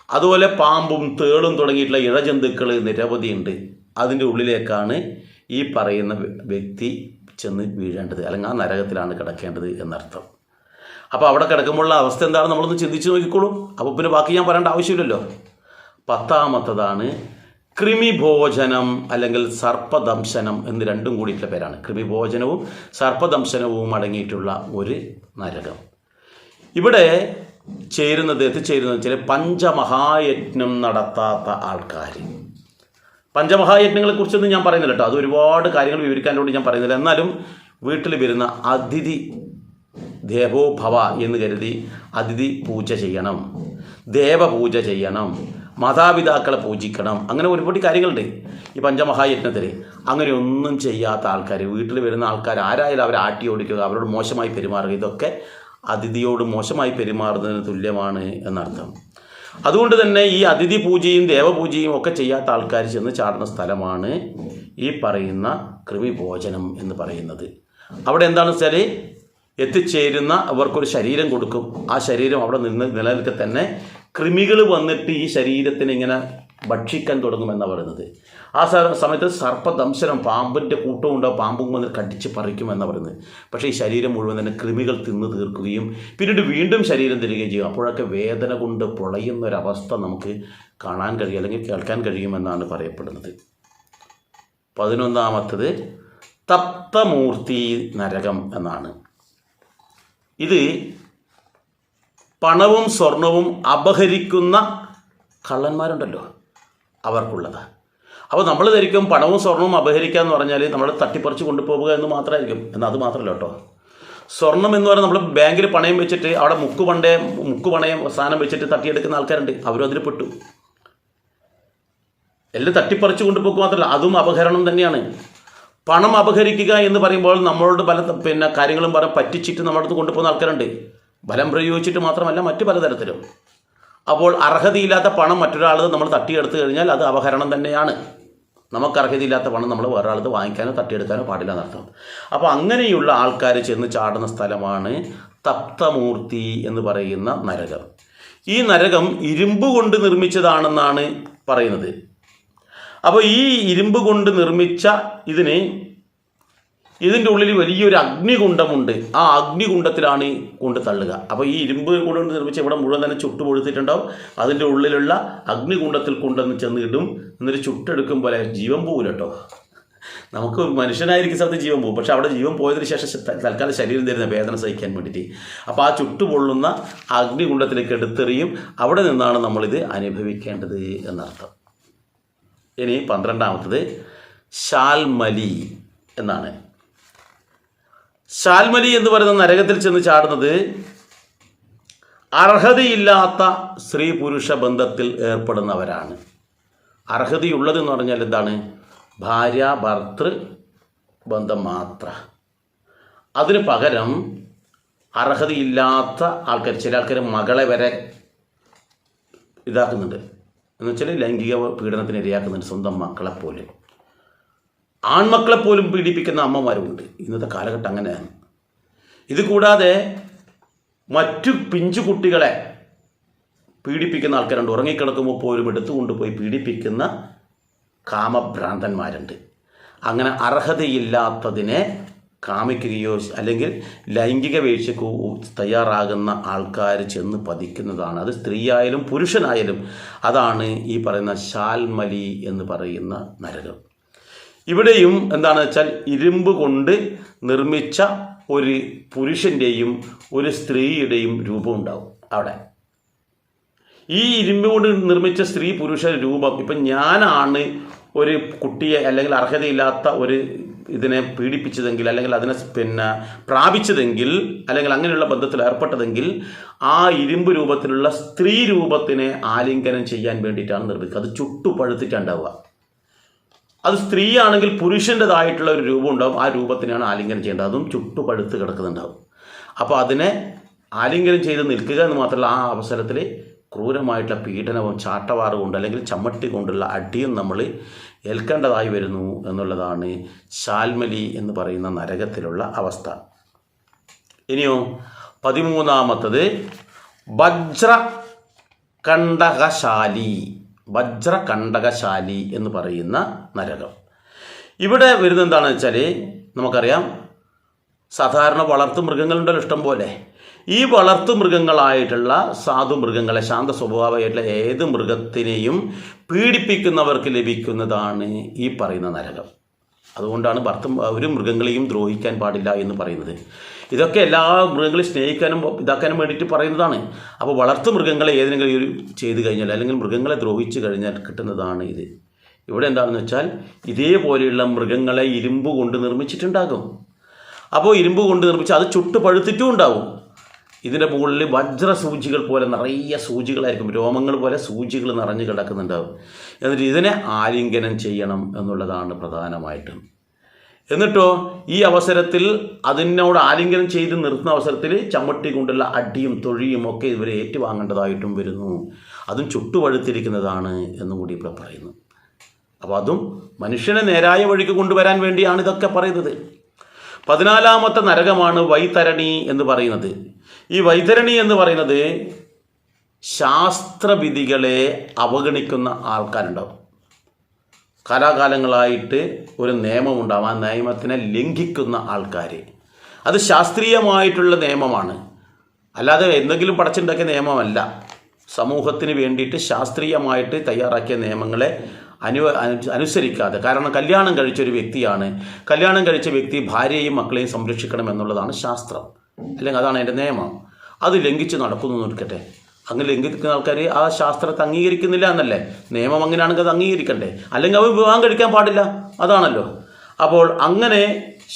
Speaker 1: അതുപോലെ പാമ്പും തേളും തുടങ്ങിയിട്ടുള്ള ഇഴജന്തുക്കൾ നിരവധിയുണ്ട്. അതിൻ്റെ ഉള്ളിലേക്കാണ് ഈ പറയുന്ന വ്യക്തി ചെന്ന് വീഴേണ്ടത്, അല്ലെങ്കിൽ ആ നരകത്തിലാണ് കിടക്കേണ്ടത് എന്നർത്ഥം. അപ്പോൾ അവിടെ കിടക്കുമ്പോഴുള്ള അവസ്ഥ എന്താണ് നമ്മളൊന്ന് ചിന്തിച്ച് നോക്കിക്കോളൂ. അപ്പോൾ പിന്നെ ബാക്കി ഞാൻ പറയേണ്ട ആവശ്യമില്ലല്ലോ. 10ാമത്തതാണ് കൃമിഭോജനം അല്ലെങ്കിൽ സർപ്പദംശനം എന്ന് രണ്ടും കൂടിയിട്ടുള്ള പേരാണ്. കൃമിഭോജനവും സർപ്പദംശനവും അടങ്ങിയിട്ടുള്ള ഒരു നരകം. ഇവിടെ എത്തിച്ചേരുന്നത് ചില പഞ്ചമഹായജ്ഞം നടത്താത്ത ആൾക്കാർ. പഞ്ചമഹായജ്ഞങ്ങളെക്കുറിച്ചൊന്നും ഞാൻ പറയുന്നില്ല കേട്ടോ, അത് ഒരുപാട് കാര്യങ്ങൾ വിവരിക്കാനോട് ഞാൻ പറയുന്നില്ല. എന്നാലും വീട്ടിൽ വരുന്ന അതിഥി ദേവോഭവ എന്ന് കരുതി അതിഥി പൂജ ചെയ്യണം, ദേവപൂജ ചെയ്യണം, മാതാപിതാക്കളെ പൂജിക്കണം, അങ്ങനെ ഒരുപാട് കാര്യങ്ങളുണ്ട് ഈ പഞ്ചമഹായജ്ഞത്തിൽ. അങ്ങനെ ഒന്നും ചെയ്യാത്ത ആൾക്കാർ, വീട്ടിൽ വരുന്ന ആൾക്കാർ ആരായാലും അവരെ ആട്ടി ഓടിക്കുക, അവരോട് മോശമായി പെരുമാറുക, ഇതൊക്കെ അതിഥിയോട് മോശമായി പെരുമാറുന്നതിന് തുല്യമാണ് എന്നർത്ഥം. അതുകൊണ്ട് തന്നെ ഈ അതിഥി പൂജയും ദേവപൂജയും ഒക്കെ ചെയ്യാത്ത ആൾക്കാർ ചെന്ന് ചാടുന്ന സ്ഥലമാണ് ഈ പറയുന്ന കൃമിഭോജനം എന്ന് പറയുന്നത്. അവിടെ എന്താണെന്ന് വെച്ചാൽ എത്തിച്ചേരുന്ന അവർക്കൊരു ശരീരം കൊടുക്കും. ആ ശരീരം അവിടെ നിന്ന് നിലനിൽക്കെ തന്നെ കൃമികൾ വന്നിട്ട് ഈ ശരീരത്തിന് ഇങ്ങനെ ഭക്ഷിക്കാൻ തുടങ്ങുമെന്നാണ് പറയുന്നത്. ആ സമയത്ത് സർപ്പദംശനം, പാമ്പിൻ്റെ കൂട്ടവും ഉണ്ടാവും, പാമ്പും വന്ന് കടിച്ച് പറിക്കുമെന്നാണ് പറയുന്നത്. പക്ഷേ ഈ ശരീരം മുഴുവൻ തന്നെ കൃമികൾ തിന്നു തീർക്കുകയും പിന്നീട് വീണ്ടും ശരീരം തരികയും ചെയ്യും. അപ്പോഴൊക്കെ വേദന കൊണ്ട് പൊളയുന്നൊരവസ്ഥ നമുക്ക് കാണാൻ കഴിയും, അല്ലെങ്കിൽ കേൾക്കാൻ കഴിയുമെന്നാണ് പറയപ്പെടുന്നത്. 11ാമത്തത് തപ്തമൂർത്തി നരകം എന്നാണ്. ഇത് പണവും സ്വർണവും അപഹരിക്കുന്ന കള്ളന്മാരുണ്ടല്ലോ, അവർക്കുള്ളതാണ്. അപ്പോൾ നമ്മൾ ധരിക്കും പണവും സ്വർണവും അപഹരിക്കുക എന്ന് പറഞ്ഞാൽ നമ്മൾ തട്ടിപ്പറിച്ച് കൊണ്ടുപോവുക എന്ന് മാത്രമായിരിക്കും. എന്നാൽ അത് മാത്രമല്ല കേട്ടോ. സ്വർണം എന്ന് പറഞ്ഞാൽ നമ്മൾ ബാങ്കിൽ പണയം വെച്ചിട്ട് അവിടെ മുക്കുപണയം സാധനം വെച്ചിട്ട് തട്ടിയെടുക്കുന്ന ആൾക്കാരുണ്ട്, അവരും അതിൽ പെട്ടു. എല്ലാം തട്ടിപ്പറിച്ച് കൊണ്ടുപോകുക മാത്രമല്ല, അതും അപഹരണം തന്നെയാണ്. പണം അപഹരിക്കുക എന്ന് പറയുമ്പോൾ നമ്മളോട് പല കാര്യങ്ങളും പറ്റിച്ചിട്ട് നമ്മുടെ അടുത്ത് കൊണ്ടുപോകുന്ന ആൾക്കാരുണ്ട്. ബലം പ്രയോഗിച്ചിട്ട് മാത്രമല്ല, മറ്റു പലതരത്തിലും. അപ്പോൾ അർഹതയില്ലാത്ത പണം മറ്റൊരാൾ നമ്മൾ തട്ടിയെടുത്തു കഴിഞ്ഞാൽ അത് അപഹരണം തന്നെയാണ്. നമുക്ക് അർഹതയില്ലാത്ത പണം നമ്മൾ വേറൊരാളത് വാങ്ങിക്കാനോ തട്ടിയെടുക്കാനോ പാടില്ല എന്നർത്ഥം. അപ്പോൾ അങ്ങനെയുള്ള ആൾക്കാർ ചെന്ന് ചാടുന്ന സ്ഥലമാണ് തപ്തമൂർത്തി എന്ന് പറയുന്ന നരകം. ഈ നരകം ഇരുമ്പ് കൊണ്ട് നിർമ്മിച്ചതാണെന്നാണ് പറയുന്നത്. അപ്പോൾ ഈ ഇരുമ്പ് കൊണ്ട് നിർമ്മിച്ച ഇതിൻ്റെ ഉള്ളിൽ വലിയൊരു അഗ്നികുണ്ഡമുണ്ട്. ആ അഗ്നികുണ്ഡത്തിലാണ് കൊണ്ട് തള്ളുക. അപ്പോൾ ഈ ഇരുമ്പ് കൊണ്ട് നിർമ്മിച്ച ഇവിടെ മുഴുവൻ തന്നെ ചുട്ടുപൊഴുത്തിട്ടുണ്ടാവും. അതിൻ്റെ ഉള്ളിലുള്ള അഗ്നികുണ്ഡത്തിൽ കൊണ്ടുവന്ന് ചെന്ന് ഇടും. എന്നിട്ട് ചുട്ടെടുക്കും പോലെ ജീവൻ പോകില്ല കേട്ടോ. നമുക്ക് മനുഷ്യനായിരിക്കും സ്ഥലത്ത് ജീവൻ പോകും, പക്ഷെ അവിടെ ജീവൻ പോയതിന് ശേഷം തൽക്കാലം ശരീരം തരുന്ന വേദന സഹിക്കാൻ വേണ്ടിയിട്ട് അപ്പോൾ ആ ചുട്ടുപൊള്ളുന്ന അഗ്നികുണ്ഡത്തിലേക്ക് എടുത്തെറിയും. അവിടെ നിന്നാണ് നമ്മളിത് അനുഭവിക്കേണ്ടത് എന്നർത്ഥം. ഇനി 12ാമത്തത് ശാൽമലി എന്നാണ്. ശാൽമലി എന്ന് പറയുന്ന നരകത്തിൽ ചെന്ന് ചാടുന്നത് അർഹതയില്ലാത്ത സ്ത്രീ പുരുഷ ബന്ധത്തിൽ ഏർപ്പെടുന്നവരാണ്. അർഹതയുള്ളതെന്ന് പറഞ്ഞാൽ എന്താണ്? ഭാര്യ ഭർത്തൃ ബന്ധം മാത്രം. അതിന് പകരം അർഹതയില്ലാത്ത ആൾക്കാർ, ചില ആൾക്കാർ മകളെ വരെ ഇതാക്കുന്നുണ്ട്, എന്നുവെച്ചാൽ ലൈംഗിക പീഡനത്തിന് ഇരയാക്കുന്നുണ്ട്. സ്വന്തം മക്കളെപ്പോലും, ആൺമക്കളെപ്പോലും പീഡിപ്പിക്കുന്ന അമ്മമാരുമുണ്ട്. ഇന്നത്തെ കാലഘട്ടം അങ്ങനെയാണ്. ഇത് കൂടാതെ മറ്റു പിഞ്ചു കുട്ടികളെ പീഡിപ്പിക്കുന്ന ആൾക്കാരുണ്ട്. ഉറങ്ങിക്കിടക്കുമ്പോൾ പോലും എടുത്തുകൊണ്ടുപോയി പീഡിപ്പിക്കുന്ന കാമഭ്രാന്തന്മാരുണ്ട്. അങ്ങനെ അർഹതയില്ലാത്തതിനെ കാമിക്കുകയോ അല്ലെങ്കിൽ ലൈംഗിക വീഴ്ചയ്ക്ക് തയ്യാറാകുന്ന ആൾക്കാർ ചെന്ന് പതിക്കുന്നതാണ്. അത് സ്ത്രീയായാലും പുരുഷനായാലും അതാണ് ഈ പറയുന്ന ശാൽമലി എന്ന് പറയുന്ന നരകം. ഇവിടെയും എന്താണെന്ന് വെച്ചാൽ ഇരുമ്പ് കൊണ്ട് നിർമ്മിച്ച ഒരു പുരുഷൻ്റെയും ഒരു സ്ത്രീയുടെയും രൂപം ഉണ്ടാവും അവിടെ. ഈ ഇരുമ്പ് കൊണ്ട് നിർമ്മിച്ച സ്ത്രീ പുരുഷ രൂപം, ഇപ്പം ഞാനാണ് ഒരു കുട്ടിയെ അല്ലെങ്കിൽ അർഹതയില്ലാത്ത ഒരു ഇതിനെ പീഡിപ്പിച്ചതെങ്കിൽ അല്ലെങ്കിൽ അതിനെ പ്രാപിച്ചതെങ്കിൽ അല്ലെങ്കിൽ അങ്ങനെയുള്ള ബന്ധത്തിൽ ഏർപ്പെട്ടതെങ്കിൽ ആ ഇരുമ്പ് രൂപത്തിലുള്ള സ്ത്രീ രൂപത്തിനെ ആലിംഗനം ചെയ്യാൻ വേണ്ടിയിട്ടാണ് നിർമ്മിക്കുക. അത് ചുട്ടുപഴുത്തിട്ടുണ്ടാവുക. അത് സ്ത്രീയാണെങ്കിൽ പുരുഷൻ്റെതായിട്ടുള്ള ഒരു രൂപം ഉണ്ടാവും. ആ രൂപത്തിനാണ് ആലിംഗനം ചെയ്യേണ്ടത്. അതും ചുട്ടുപഴുത്ത് കിടക്കുന്നുണ്ടാവും. അപ്പോൾ അതിനെ ആലിംഗനം ചെയ്ത് നിൽക്കുക എന്ന് മാത്രമല്ല, ആ അവസരത്തിൽ ക്രൂരമായിട്ടുള്ള പീഡനവും ചാട്ടവാറ് കൊണ്ട് അല്ലെങ്കിൽ ചമ്മട്ടി കൊണ്ടുള്ള അടിയും നമ്മൾ ഏൽക്കേണ്ടതായി വരുന്നു എന്നുള്ളതാണ് ശാൽമലി എന്ന് പറയുന്ന നരകത്തിലുള്ള അവസ്ഥ. ഇനിയോ 13-ാമത്തത് വജ്രകണ്ടകശാലി എന്ന് പറയുന്ന നരകം. ഇവിടെ വരുന്നത് എന്താണെന്ന് വെച്ചാൽ, നമുക്കറിയാം സാധാരണ വളർത്തു മൃഗങ്ങളുണ്ടല്ലോ ഇഷ്ടം പോലെ. ഈ വളർത്തു മൃഗങ്ങളായിട്ടുള്ള സാധു മൃഗങ്ങളെ, ശാന്ത സ്വഭാവമായിട്ടുള്ള ഏത് മൃഗത്തിനെയും പീഡിപ്പിക്കുന്നവർക്ക് ലഭിക്കുന്നതാണ് ഈ പറയുന്ന നരകം. അതുകൊണ്ടാണ് ഒരു മൃഗങ്ങളെയും ദ്രോഹിക്കാൻ പാടില്ല എന്ന് പറയുന്നത്. ഇതൊക്കെ എല്ലാ മൃഗങ്ങളെയും സ്നേഹിക്കാനും ഇതാക്കാനും വേണ്ടിയിട്ട് പറയുന്നതാണ്. അപ്പോൾ വളർത്തു മൃഗങ്ങളെ ഏതെങ്കിലും ചെയ്തു കഴിഞ്ഞാൽ അല്ലെങ്കിൽ മൃഗങ്ങളെ ദ്രോഹിച്ചു കഴിഞ്ഞാൽ കിട്ടുന്നതാണ് ഇത്. ഇവിടെ എന്താണെന്ന് വെച്ചാൽ, ഇതേപോലെയുള്ള മൃഗങ്ങളെ ഇരുമ്പ് കൊണ്ട് നിർമ്മിച്ചിട്ടുണ്ടാകും. അപ്പോൾ ഇരുമ്പ് കൊണ്ട് നിർമ്മിച്ച് അത് ചുട്ട് പഴുത്തിട്ടും ഉണ്ടാവും. ഇതിൻ്റെ മുകളിൽ വജ്ര സൂചികൾ പോലെ നിറയെ സൂചികളായിരിക്കും, രോമങ്ങൾ പോലെ സൂചികൾ നിറഞ്ഞു കിടക്കുന്നുണ്ടാവും. എന്നിട്ട് ഇതിനെ ആലിംഗനം ചെയ്യണം എന്നുള്ളതാണ് പ്രധാനമായിട്ടും. എന്നിട്ടോ ഈ അവസരത്തിൽ അതിനോട് ആലിംഗനം ചെയ്ത് നിർത്തുന്ന അവസരത്തിൽ ചമ്മട്ടി കൊണ്ടുള്ള അടിയും തൊഴിയും ഒക്കെ ഇവരെ ഏറ്റുവാങ്ങേണ്ടതായിട്ടും വരുന്നു. അതും ചുട്ടുപഴുത്തിരിക്കുന്നതാണ് എന്നും കൂടി ഇവിടെ പറയുന്നു. അപ്പോൾ അതും മനുഷ്യനെ നേരായ വഴിക്ക് കൊണ്ടുവരാൻ വേണ്ടിയാണ് ഇതൊക്കെ പറയുന്നത്. 14-ാമത്തെ നരകമാണ് വൈതരണി എന്ന് പറയുന്നത്. ഈ വൈതരണി എന്ന് പറയുന്നത് ശാസ്ത്രവിധികളെ അവഗണിക്കുന്ന ആൾക്കാരുണ്ടാവും. കാലാകാലങ്ങളായിട്ട് ഒരു നിയമമുണ്ടാവും, ആ നിയമത്തിനെ ലംഘിക്കുന്ന ആൾക്കാർ. അത് ശാസ്ത്രീയമായിട്ടുള്ള നിയമമാണ്, അല്ലാതെ എന്തെങ്കിലും പടച്ചുണ്ടാക്കിയ നിയമമല്ല. സമൂഹത്തിന് വേണ്ടിയിട്ട് ശാസ്ത്രീയമായിട്ട് തയ്യാറാക്കിയ നിയമങ്ങളെ അനുസരിക്കാതെ, കാരണം കല്യാണം കഴിച്ചൊരു വ്യക്തിയാണ്, കല്യാണം കഴിച്ച വ്യക്തി ഭാര്യയെയും മക്കളെയും സംരക്ഷിക്കണം എന്നുള്ളതാണ് ശാസ്ത്രം, അല്ലെങ്കിൽ അതാണ് അതിൻ്റെ നിയമം. അത് ലംഘിച്ച് നടക്കുന്നു നിൽക്കട്ടെ. അങ്ങനെ ലംഘിക്കുന്ന ആൾക്കാർ ആ ശാസ്ത്രത്തെ അംഗീകരിക്കുന്നില്ല എന്നല്ലേ? നിയമം അങ്ങനെയാണെങ്കിൽ അത് അംഗീകരിക്കണ്ടേ? അല്ലെങ്കിൽ അവർ വിവാഹം കഴിക്കാൻ പാടില്ല, അതാണല്ലോ. അപ്പോൾ അങ്ങനെ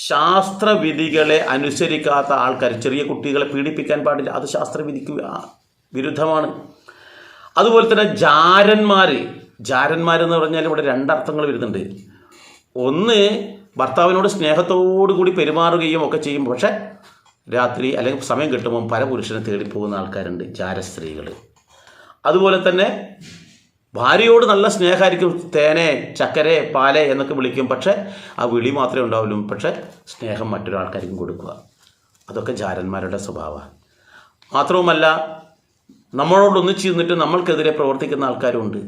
Speaker 1: ശാസ്ത്രവിധികളെ അനുസരിക്കാത്ത ആൾക്കാർ, ചെറിയ കുട്ടികളെ പീഡിപ്പിക്കാൻ പാടില്ല, അത് ശാസ്ത്രവിധിക്ക് വിരുദ്ധമാണ്. അതുപോലെ തന്നെ ജാരന്മാരെന്ന് പറഞ്ഞാൽ ഇവിടെ രണ്ടർത്ഥങ്ങൾ വരുന്നുണ്ട്. ഒന്ന്, ഭർത്താവിനോട് സ്നേഹത്തോടു കൂടി പെരുമാറുകയും ഒക്കെ ചെയ്യും, പക്ഷേ രാത്രി അല്ലെങ്കിൽ സമയം കിട്ടുമ്പം പരപുരുഷനെ തേടിപ്പോകുന്ന ആൾക്കാരുണ്ട്, ജാരസ്ത്രീകൾ. അതുപോലെ തന്നെ ഭാര്യയോട് നല്ല സ്നേഹമായിരിക്കും, തേനെ, ചക്കരെ, പാലെ എന്നൊക്കെ വിളിക്കും, പക്ഷേ ആ വിളി മാത്രമേ ഉണ്ടാവുള്ളൂ, പക്ഷേ സ്നേഹം മറ്റൊരാൾക്കാർക്കും കൊടുക്കുക. അതൊക്കെ ജാരന്മാരുടെ സ്വഭാവമാണ്. മാത്രവുമല്ല, നമ്മളോടൊന്നിച്ച് നിന്നിട്ട് നമ്മൾക്കെതിരെ പ്രവർത്തിക്കുന്ന ആൾക്കാരുമുണ്ട്.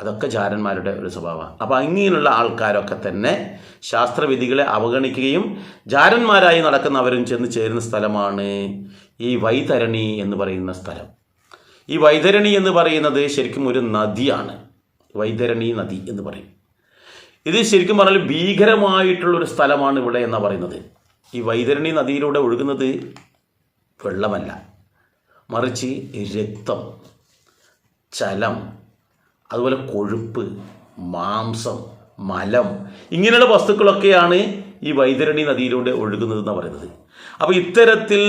Speaker 1: അതൊക്കെ ജാരന്മാരുടെ ഒരു സ്വഭാവമാണ്. അപ്പോൾ ഇങ്ങനെയുള്ള ആൾക്കാരൊക്കെ തന്നെ ശാസ്ത്രവിധികളെ അവഗണിക്കുകയും ജാരന്മാരായി നടക്കുന്നവരും ചെന്ന് ചേരുന്ന സ്ഥലമാണ് ഈ വൈതരണി എന്ന് പറയുന്ന സ്ഥലം. ഈ വൈതരണി എന്ന് പറയുന്നത് ശരിക്കും ഒരു നദിയാണ്. വൈതരണി നദി എന്ന് പറയും. ഇത് ശരിക്കും പറഞ്ഞാൽ ഭീകരമായിട്ടുള്ളൊരു സ്ഥലമാണ് ഇവിടെ എന്നാണ് പറയുന്നത്. ഈ വൈതരണി നദിയിലൂടെ ഒഴുകുന്നത് വെള്ളമല്ല, മറിച്ച് രക്തം, ചലം, അതുപോലെ കൊഴുപ്പ്, മാംസം, മലം, ഇങ്ങനെയുള്ള വസ്തുക്കളൊക്കെയാണ് ഈ വൈതരണി നദിയിലൂടെ ഒഴുകുന്നതെന്നാണ് പറയുന്നത്. അപ്പോൾ ഇത്തരത്തിൽ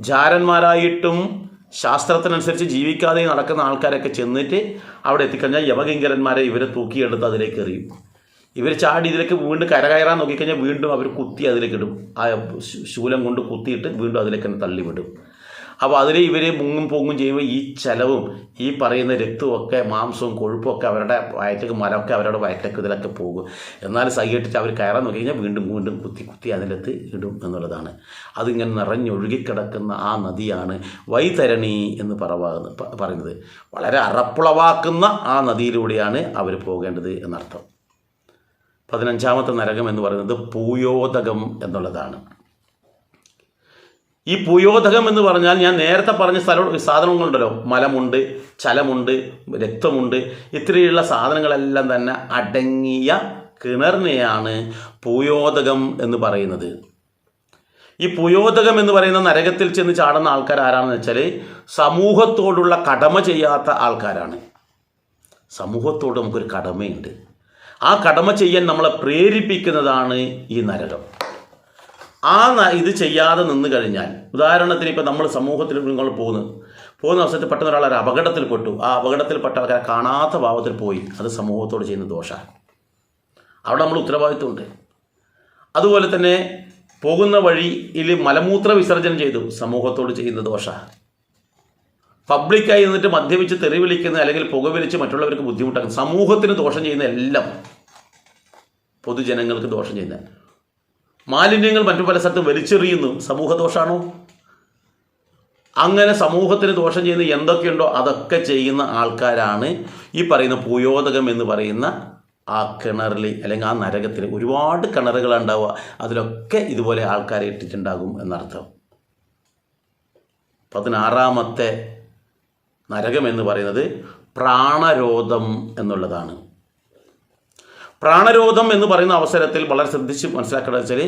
Speaker 1: ജാരന്മാരായിട്ടും ശാസ്ത്രത്തിനനുസരിച്ച് ജീവിക്കാതെ നടക്കുന്ന ആൾക്കാരൊക്കെ ചെന്നിട്ട് അവിടെ എത്തിക്കഴിഞ്ഞാൽ യമകിങ്കരന്മാരെ ഇവരെ തൂക്കിയെടുത്ത് അതിലേക്ക് എറിയും. ഇവർ ചാടി ഇതിലേക്ക് വീണ്ടും കരകയറാൻ നോക്കിക്കഴിഞ്ഞാൽ വീണ്ടും അവർ കുത്തി അതിലേക്ക് ഇടും. ആ ശൂലം കൊണ്ട് കുത്തിയിട്ട് വീണ്ടും അതിലേക്ക് തന്നെ തള്ളിവിടും. അപ്പോൾ അതിൽ ഇവർ മുങ്ങും പൊങ്ങും ചെയ്യുമ്പോൾ ഈ ചലവും ഈ പറയുന്ന രക്തമൊക്കെ, മാംസവും കൊഴുപ്പും ഒക്കെ അവരുടെ വയറ്റേക്ക്, മലമൊക്കെ അവരുടെ വയറ്റേക്ക് ഇതിലൊക്കെ പോകും. എന്നാൽ സഹിച്ചിട്ട് അവർ കയറാൻ നോക്കി കഴിഞ്ഞാൽ വീണ്ടും വീണ്ടും കുത്തി അതിനകത്ത് ഇടും എന്നുള്ളതാണ്. അതിങ്ങനെ നിറഞ്ഞൊഴുകിക്കിടക്കുന്ന ആ നദിയാണ് വൈതരണി എന്ന് പറയുന്നത്. വളരെ അറപ്പുളവാക്കുന്ന ആ നദിയിലൂടെയാണ് അവർ പോകേണ്ടത് എന്നർത്ഥം. 15-ാമത്തെ നരകം എന്ന് പറയുന്നത് പൂയോദകം എന്നുള്ളതാണ്. ഈ പൂയോദകം എന്ന് പറഞ്ഞാൽ ഞാൻ നേരത്തെ പറഞ്ഞ സാധനങ്ങളുണ്ടല്ലോ, മലമുണ്ട്, ചലമുണ്ട്, രക്തമുണ്ട്, ഇത്രയുള്ള സാധനങ്ങളെല്ലാം തന്നെ അടങ്ങിയ കിണറിനെയാണ് പൂയോദകം എന്ന് പറയുന്നത്. ഈ പൂയോദകം എന്ന് പറയുന്ന നരകത്തിൽ ചെന്ന് ചാടുന്ന ആൾക്കാർ ആരാണെന്ന് വെച്ചാൽ സമൂഹത്തോടുള്ള കടമ ചെയ്യാത്ത ആൾക്കാരാണ്. സമൂഹത്തോട് നമുക്കൊരു കടമയുണ്ട്, ആ കടമ ചെയ്യാൻ നമ്മളെ പ്രേരിപ്പിക്കുന്നതാണ് ഈ നരകം. ഇത് ചെയ്യാതെ നിന്ന് കഴിഞ്ഞാൽ, ഉദാഹരണത്തിന് ഇപ്പോൾ നമ്മൾ സമൂഹത്തിൽ നിങ്ങൾ പോകുന്ന അവസരത്തിൽ പെട്ടെന്ന് ഒരാൾ അപകടത്തിൽപ്പെട്ടു, ആ അപകടത്തിൽപ്പെട്ട ആൾക്കാരെ കാണാത്ത ഭാവത്തിൽ പോയി, അത് സമൂഹത്തോട് ചെയ്യുന്ന ദോഷമാണ്. അവിടെ നമ്മൾ ഉത്തരവാദിത്വമുണ്ട്. അതുപോലെ തന്നെ പോകുന്ന വഴിയിൽ മലമൂത്ര വിസർജനം ചെയ്തു, സമൂഹത്തോട് ചെയ്യുന്ന ദോഷ. പബ്ലിക്കായി നിന്നിട്ട് മദ്യപിച്ച് തെറി വിളിക്കുന്ന അല്ലെങ്കിൽ പുകവലിച്ച് മറ്റുള്ളവർക്ക് ബുദ്ധിമുട്ടാക്കുന്ന, സമൂഹത്തിന് ദോഷം ചെയ്യുന്ന എല്ലാം പൊതുജനങ്ങൾക്ക് ദോഷം ചെയ്യുന്ന മാലിന്യങ്ങൾ മറ്റു പല സ്ഥലത്തും വലിച്ചെറിയുന്നു, സമൂഹ ദോഷമാണോ? അങ്ങനെ സമൂഹത്തിന് ദോഷം ചെയ്യുന്ന എന്തൊക്കെയുണ്ടോ അതൊക്കെ ചെയ്യുന്ന ആൾക്കാരാണ് ഈ പറയുന്ന പൂയോദകം എന്ന് പറയുന്ന ആ കിണറിൽ അല്ലെങ്കിൽ ആ നരകത്തിൽ. ഒരുപാട് കിണറുകളുണ്ടാവുക, അതിലൊക്കെ ഇതുപോലെ ആൾക്കാരെ ഇട്ടിട്ടുണ്ടാകും എന്നർത്ഥം. 16ാമത്തെ നരകം എന്ന് പറയുന്നത് പ്രാണരോധം എന്നുള്ളതാണ്. പ്രാണരോധം എന്ന് പറയുന്ന അവസരത്തിൽ വളരെ ശ്രദ്ധിച്ച് മനസ്സിലാക്കേണ്ടത് വെച്ചാൽ,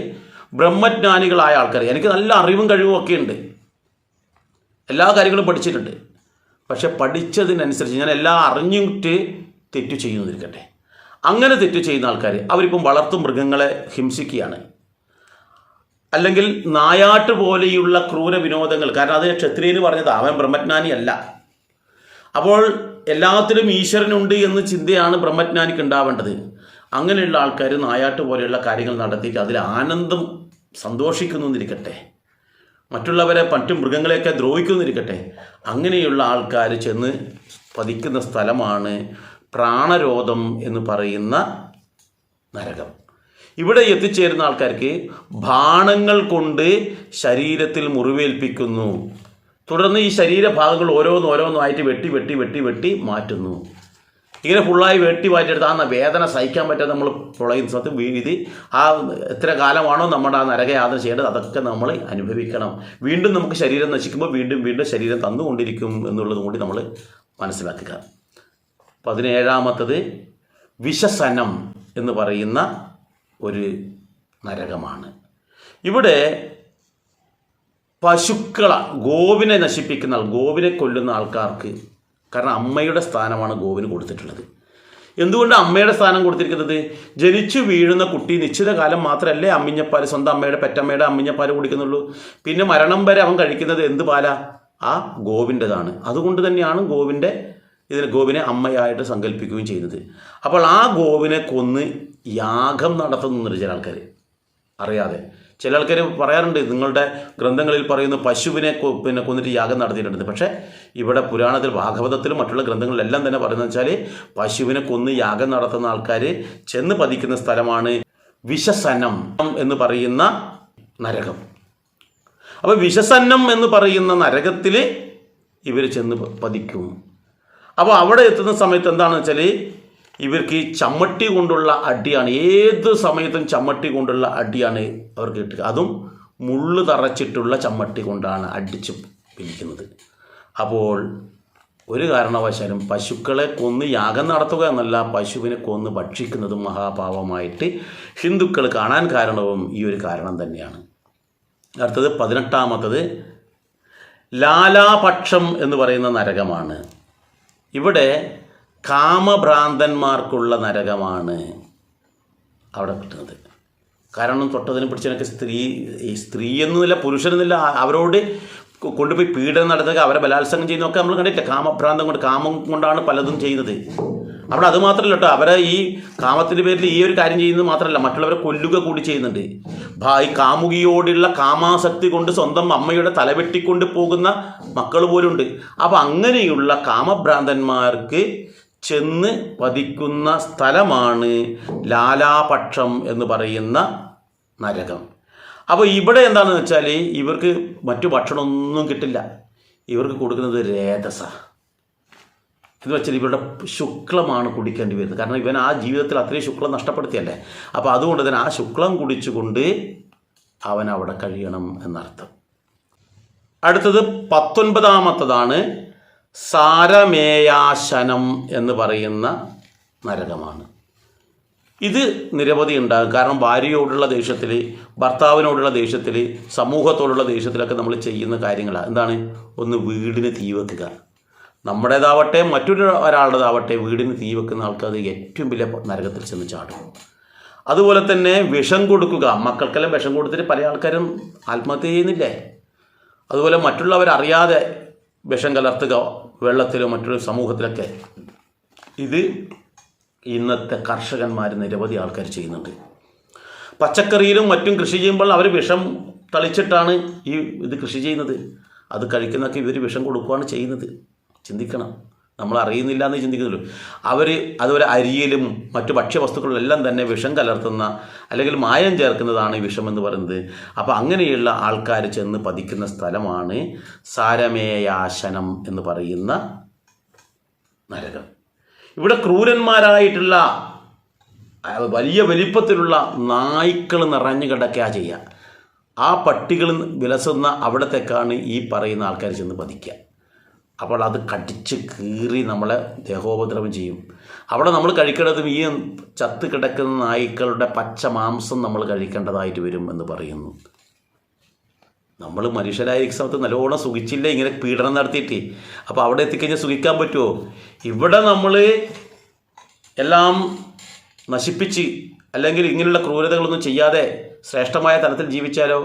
Speaker 1: ബ്രഹ്മജ്ഞാനികളായ ആൾക്കാർ, എനിക്ക് നല്ല അറിവും കഴിവും ഒക്കെ ഉണ്ട്, എല്ലാ കാര്യങ്ങളും പഠിച്ചിട്ടുണ്ട്, പക്ഷെ പഠിച്ചതിനനുസരിച്ച് ഞാൻ എല്ലാം അറിഞ്ഞിട്ട് തെറ്റു ചെയ്യുന്നിരിക്കട്ടെ. അങ്ങനെ തെറ്റു ചെയ്യുന്ന ആൾക്കാർ അവരിപ്പം വളർത്തു മൃഗങ്ങളെ ഹിംസിക്കുകയാണ്, അല്ലെങ്കിൽ നായാട്ട് പോലെയുള്ള ക്രൂര വിനോദങ്ങൾ. കാരണം അത് ക്ഷത്രിയന് പറഞ്ഞത്, അവൻ ബ്രഹ്മജ്ഞാനിയല്ല. അപ്പോൾ എല്ലാത്തിലും ഈശ്വരനുണ്ട് എന്ന ചിന്തയാണ് ബ്രഹ്മജ്ഞാനിക്ക് ഉണ്ടാവേണ്ടത്. അങ്ങനെയുള്ള ആൾക്കാർ നായാട്ട് പോലെയുള്ള കാര്യങ്ങൾ നടത്തിയിട്ട് അതിൽ ആനന്ദം സന്തോഷിക്കുന്നു എന്നിരിക്കട്ടെ, മറ്റുള്ളവരെ മറ്റു മൃഗങ്ങളെയൊക്കെ ദ്രോഹിക്കുന്നിരിക്കട്ടെ. അങ്ങനെയുള്ള ആൾക്കാർ ചെന്ന് പതിക്കുന്ന സ്ഥലമാണ് പ്രാണരോധം എന്ന് പറയുന്ന നരകം. ഇവിടെ എത്തിച്ചേരുന്ന ആൾക്കാർക്ക് ബാണങ്ങൾ കൊണ്ട് ശരീരത്തിൽ മുറിവേൽപ്പിക്കുന്നു. തുടർന്ന് ഈ ശരീരഭാഗങ്ങൾ ഓരോന്നോരോന്നായിട്ട് വെട്ടി വെട്ടി വെട്ടി വെട്ടി മാറ്റുന്നു. ഇങ്ങനെ ഫുള്ളായി വെട്ടി മാറ്റിയെടുത്ത് ആ വേദന സഹിക്കാൻ പറ്റാതെ നമ്മൾ പൊളയുന്ന സ്ഥലത്ത് വീതി ആ എത്ര കാലമാണോ നമ്മുടെ ആ നരകയാതന ചെയ്യേണ്ടത് അതൊക്കെ നമ്മൾ അനുഭവിക്കണം. വീണ്ടും നമുക്ക് ശരീരം നശിക്കുമ്പോൾ വീണ്ടും വീണ്ടും ശരീരം തന്നുകൊണ്ടിരിക്കും എന്നുള്ളതും കൂടി നമ്മൾ മനസ്സിലാക്കുക. 17ാമത്തത് വിഷസനം എന്ന് പറയുന്ന ഒരു നരകമാണ്. ഇവിടെ ഗോവിനെ നശിപ്പിക്കുന്ന ഗോവിനെ കൊല്ലുന്ന ആൾക്കാർക്ക്, കാരണം അമ്മയുടെ സ്ഥാനമാണ് ഗോവിന് കൊടുത്തിട്ടുള്ളത്. എന്തുകൊണ്ട് അമ്മയുടെ സ്ഥാനം കൊടുത്തിരിക്കുന്നത്? ജനിച്ചു വീഴുന്ന കുട്ടി നിശ്ചിത കാലം മാത്രമല്ലേ അമ്മിഞ്ഞപ്പാൽ, സ്വന്തം അമ്മയുടെ പെറ്റമ്മയുടെ അമ്മിഞ്ഞപ്പാൽ കുടിക്കുന്നുള്ളൂ. പിന്നെ മരണം വരെ അവൻ കഴിക്കുന്നത് എന്ത് പാലാ? ആ ഗോവിൻ്റെതാണ്. അതുകൊണ്ട് തന്നെയാണ് ഗോവിനെ അമ്മയായിട്ട് സങ്കല്പിക്കുകയും ചെയ്യുന്നത്. അപ്പോൾ ആ ഗോവിനെ കൊന്ന് യാഗം നടത്തുന്നുണ്ട് ചില ആൾക്കാർ അറിയാതെ. ചില ആൾക്കാർ പറയാറുണ്ട്, നിങ്ങളുടെ ഗ്രന്ഥങ്ങളിൽ പറയുന്ന പശുവിനെ കൊന്നിട്ട് യാഗം നടത്തിയിട്ടുണ്ട്. പക്ഷേ ഇവിടെ പുരാണത്തിൽ, ഭാഗവതത്തിലും മറ്റുള്ള ഗ്രന്ഥങ്ങളിലെല്ലാം തന്നെ പറയുന്നത് വെച്ചാൽ പശുവിനെ കൊന്ന് യാഗം നടത്തുന്ന ആൾക്കാർ ചെന്ന് പതിക്കുന്ന സ്ഥലമാണ് വിഷസന്നം എന്ന് പറയുന്ന നരകം. അപ്പോൾ വിഷസന്നം എന്ന് പറയുന്ന നരകത്തിൽ ഇവർ ചെന്ന് പതിക്കും. അപ്പോൾ അവിടെ എത്തുന്ന സമയത്ത് എന്താണെന്ന് വെച്ചാൽ ഇവർക്ക് ഈ ചമ്മട്ടി കൊണ്ടുള്ള അടിയാണ്, ഏത് സമയത്തും ചമ്മട്ടി കൊണ്ടുള്ള അടിയാണ് അവർക്ക് കിട്ടുക. അതും മുള്ളു തറച്ചിട്ടുള്ള ചമ്മട്ടി കൊണ്ടാണ് അടിച്ച് പിടിക്കുന്നത്. അപ്പോൾ ഒരു കാരണവശാലും പശുക്കളെ കൊന്ന് യാഗം നടത്തുക എന്നല്ല, പശുവിനെ കൊന്ന് ഭക്ഷിക്കുന്നതും മഹാപാപമായിട്ട് ഹിന്ദുക്കൾ കാണാൻ കാരണവും ഈ ഒരു കാരണം തന്നെയാണ്. അടുത്തത് 18ാമത്തത് ലാലാപക്ഷം എന്ന് പറയുന്ന നരകമാണ്. ഇവിടെ കാമഭ്രാന്തന്മാർക്കുള്ള നരകമാണ് അവിടെ കിട്ടുന്നത്. കാരണം തൊട്ടതിനും പിടിച്ചതിനൊക്കെ സ്ത്രീ എന്നുമില്ല പുരുഷനെന്നില്ല, അവരോട് കൊണ്ടുപോയി പീഡനം നടത്തുക, അവരെ ബലാത്സംഗം ചെയ്യുന്നതൊക്കെ നമ്മൾ കണ്ടിട്ടില്ല. കാമഭ്രാന്തം കൊണ്ട്, കാമം കൊണ്ടാണ് പലതും ചെയ്യുന്നത്. അവിടെ അത് മാത്രമല്ല കേട്ടോ, അവരെ ഈ കാമത്തിൻ്റെ പേരിൽ ഈ ഒരു കാര്യം ചെയ്യുന്നത് മാത്രമല്ല, മറ്റുള്ളവരെ കൊല്ലുക കൂടി ചെയ്യുന്നുണ്ട്. ഈ കാമുകിയോടുള്ള കാമാസക്തി കൊണ്ട് സ്വന്തം അമ്മയുടെ തലവെട്ടിക്കൊണ്ട് പോകുന്ന മക്കൾ പോലുണ്ട്. അപ്പോൾ അങ്ങനെയുള്ള കാമഭ്രാന്തന്മാർക്ക് ചെന്ന് പതിക്കുന്ന സ്ഥലമാണ് ലാലാപക്ഷം എന്ന് പറയുന്ന നരകം. അപ്പോൾ ഇവിടെ എന്താണെന്ന് വെച്ചാൽ ഇവർക്ക് മറ്റു ഭക്ഷണമൊന്നും കിട്ടില്ല, ഇവർക്ക് കൊടുക്കുന്നത് രേതസ എന്ന് വെച്ചാൽ ഇവരുടെ ശുക്ലമാണ് കുടിക്കേണ്ടി വരുന്നത്. കാരണം ഇവൻ ആ ജീവിതത്തിൽ അത്രയും ശുക്ലം നഷ്ടപ്പെടുത്തിയല്ലേ. അപ്പോൾ അതുകൊണ്ട് തന്നെ ആ ശുക്ലം കുടിച്ചുകൊണ്ട് അവൻ അവിടെ കഴിയണം എന്നർത്ഥം. അടുത്തത് 19ാമത്തതാണ് സാരമേയാശനം എന്ന് പറയുന്ന നരകമാണ്. ഇത് നിരവധി ഉണ്ടാകും. കാരണം ഭാര്യയോടുള്ള ദേഷ്യത്തിൽ, ഭർത്താവിനോടുള്ള ദേഷ്യത്തിൽ, സമൂഹത്തോടുള്ള ദേഷ്യത്തിലൊക്കെ നമ്മൾ ചെയ്യുന്ന കാര്യങ്ങളാണ്. എന്താണ്? ഒന്ന് വീടിന് തീ വെക്കുക, നമ്മുടേതാവട്ടെ ഒരാളുടേതാവട്ടെ, വീടിന് തീ വെക്കുന്ന ആൾക്ക് അത് ഏറ്റവും വലിയ നരകത്തിൽ ചെന്ന് ചാടും. അതുപോലെ തന്നെ വിഷം കൊടുക്കുക, മക്കൾക്കെല്ലാം വിഷം കൊടുത്തിട്ട് പല ആൾക്കാരും ആത്മഹത്യ ചെയ്യുന്നില്ലേ. അതുപോലെ മറ്റുള്ളവരറിയാതെ വിഷം കലർത്തുക വെള്ളത്തിലോ മറ്റൊരു സമൂഹത്തിലൊക്കെ, ഇത് ഇന്നത്തെ കർഷകന്മാർ നിരവധി ആൾക്കാർ ചെയ്യുന്നുണ്ട്. പച്ചക്കറിയിലും മറ്റും കൃഷി ചെയ്യുമ്പോൾ അവർ വിഷം തളിച്ചിട്ടാണ് ഇത് കൃഷി ചെയ്യുന്നത്. അത് കഴിക്കുന്നതൊക്കെ ഇവർ വിഷം കൊടുക്കുകയാണ് ചെയ്യുന്നത്. ചിന്തിക്കണം. നമ്മൾ അറിയുന്നില്ല എന്ന് ചിന്തിക്കുന്നുള്ളൂ. അവർ അതുപോലെ അരിയിലും മറ്റു ഭക്ഷ്യവസ്തുക്കളിലെല്ലാം തന്നെ വിഷം കലർത്തുന്ന അല്ലെങ്കിൽ മായം ചേർക്കുന്നതാണ് ഈ വിഷം എന്ന് പറയുന്നത്. അപ്പോൾ അങ്ങനെയുള്ള ആൾക്കാർ ചെന്ന് പതിക്കുന്ന സ്ഥലമാണ് സാരമേയാശനം എന്ന് പറയുന്ന നരകം. ഇവിടെ ക്രൂരന്മാരായിട്ടുള്ള വലിയ വലിപ്പത്തിലുള്ള നായ്ക്കൾ നിറഞ്ഞു കിടക്കുക ചെയ്യുക. ആ പട്ടികൾ വിലസുന്ന അവിടത്തേക്കാണ് ഈ പറയുന്ന ആൾക്കാർ ചെന്ന് പതിക്കുക. അപ്പോൾ അത് കടിച്ച് കീറി നമ്മളെ ദേഹോപദ്രവം ചെയ്യും. അവിടെ നമ്മൾ കഴിക്കേണ്ടതും ഈ ചത്ത് കിടക്കുന്ന നായ്ക്കളുടെ പച്ച മാംസം നമ്മൾ കഴിക്കേണ്ടതായിട്ട് വരും എന്ന് പറയുന്നു. നമ്മൾ മനുഷ്യരായിരിക്കുന്ന സമയത്ത് നല്ലോണം സുഖിച്ചില്ല ഇങ്ങനെ പീഡനം നടത്തിയിട്ട്. അപ്പോൾ അവിടെ എത്തിക്കഴിഞ്ഞാൽ സുഖിക്കാൻ പറ്റുമോ? ഇവിടെ നമ്മൾ എല്ലാം നശിപ്പിച്ച് അല്ലെങ്കിൽ ഇങ്ങനെയുള്ള ക്രൂരതകളൊന്നും ചെയ്യാതെ ശ്രേഷ്ഠമായ തലത്തിൽ ജീവിച്ചാലോ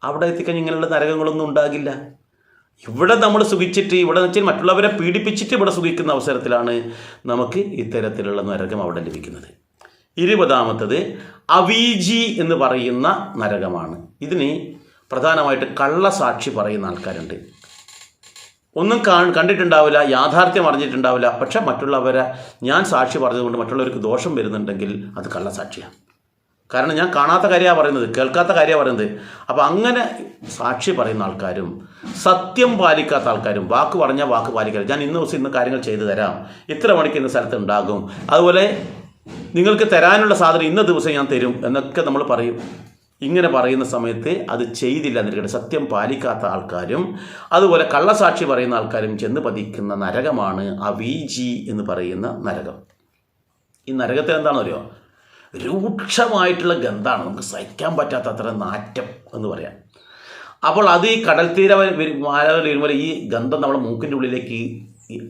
Speaker 1: അവിടെ എത്തിക്കഴിഞ്ഞാൽ ഇങ്ങനെയുള്ള നരകങ്ങളൊന്നും ഉണ്ടാകില്ല. ഇവിടെ നമ്മൾ സുഖിച്ചിട്ട് ഇവിടെ വെച്ചാൽ മറ്റുള്ളവരെ പീഡിപ്പിച്ചിട്ട് ഇവിടെ സുഖിക്കുന്ന അവസരത്തിലാണ് നമുക്ക് ഇത്തരത്തിലുള്ള നരകം അവിടെ ലഭിക്കുന്നത്. 20ാമത്തത് അവീജി എന്ന് പറയുന്ന നരകമാണ്. ഇതിന് പ്രധാനമായിട്ട് കള്ളസാക്ഷി പറയുന്ന ആൾക്കാരുണ്ട്. ഒന്നും കണ്ടിട്ടുണ്ടാവില്ല, യാഥാർത്ഥ്യം അറിഞ്ഞിട്ടുണ്ടാവില്ല. പക്ഷെ മറ്റുള്ളവരെ ഞാൻ സാക്ഷി പറഞ്ഞതുകൊണ്ട് മറ്റുള്ളവർക്ക് ദോഷം വരുന്നുണ്ടെങ്കിൽ അത് കള്ളസാക്ഷിയാണ്. കാരണം ഞാൻ കാണാത്ത കാര്യമാണ് പറയുന്നത്, കേൾക്കാത്ത കാര്യമാണ് പറയുന്നത്. അപ്പോൾ അങ്ങനെ സാക്ഷി പറയുന്ന ആൾക്കാരും സത്യം പാലിക്കാത്ത ആൾക്കാരും, വാക്ക് പറഞ്ഞാൽ വാക്ക് പാലിക്കാതെ, ഞാൻ ഇന്ന ദിവസം ഇന്ന് കാര്യങ്ങൾ ചെയ്തു തരാം, ഇത്ര മണിക്ക് ഇന്ന സ്ഥലത്ത് ഉണ്ടാകും, അതുപോലെ നിങ്ങൾക്ക് തരാനുള്ള സാധനം ഇന്ന ദിവസം ഞാൻ തരും എന്നൊക്കെ നമ്മൾ പറയും. ഇങ്ങനെ പറയുന്ന സമയത്ത് അത് ചെയ്തില്ല എന്നിരിക്കട്ടെ, സത്യം പാലിക്കാത്ത ആൾക്കാരും അതുപോലെ കള്ളസാക്ഷി പറയുന്ന ആൾക്കാരും ചെന്ന് പതിക്കുന്ന നരകമാണ് അവീജി എന്ന് പറയുന്ന നരകം. ഈ നരകത്തിൽ എന്താണെന്ന് അറിയോ? രൂക്ഷമായിട്ടുള്ള ഗന്ധമാണ്, നമുക്ക് സഹിക്കാൻ പറ്റാത്ത അത്ര നാറ്റം എന്ന് പറയാം. അപ്പോൾ അത് ഈ കടൽ തീര വരുമ്പോൾ ഈ ഗന്ധം നമ്മുടെ മൂക്കിൻ്റെ ഉള്ളിലേക്ക്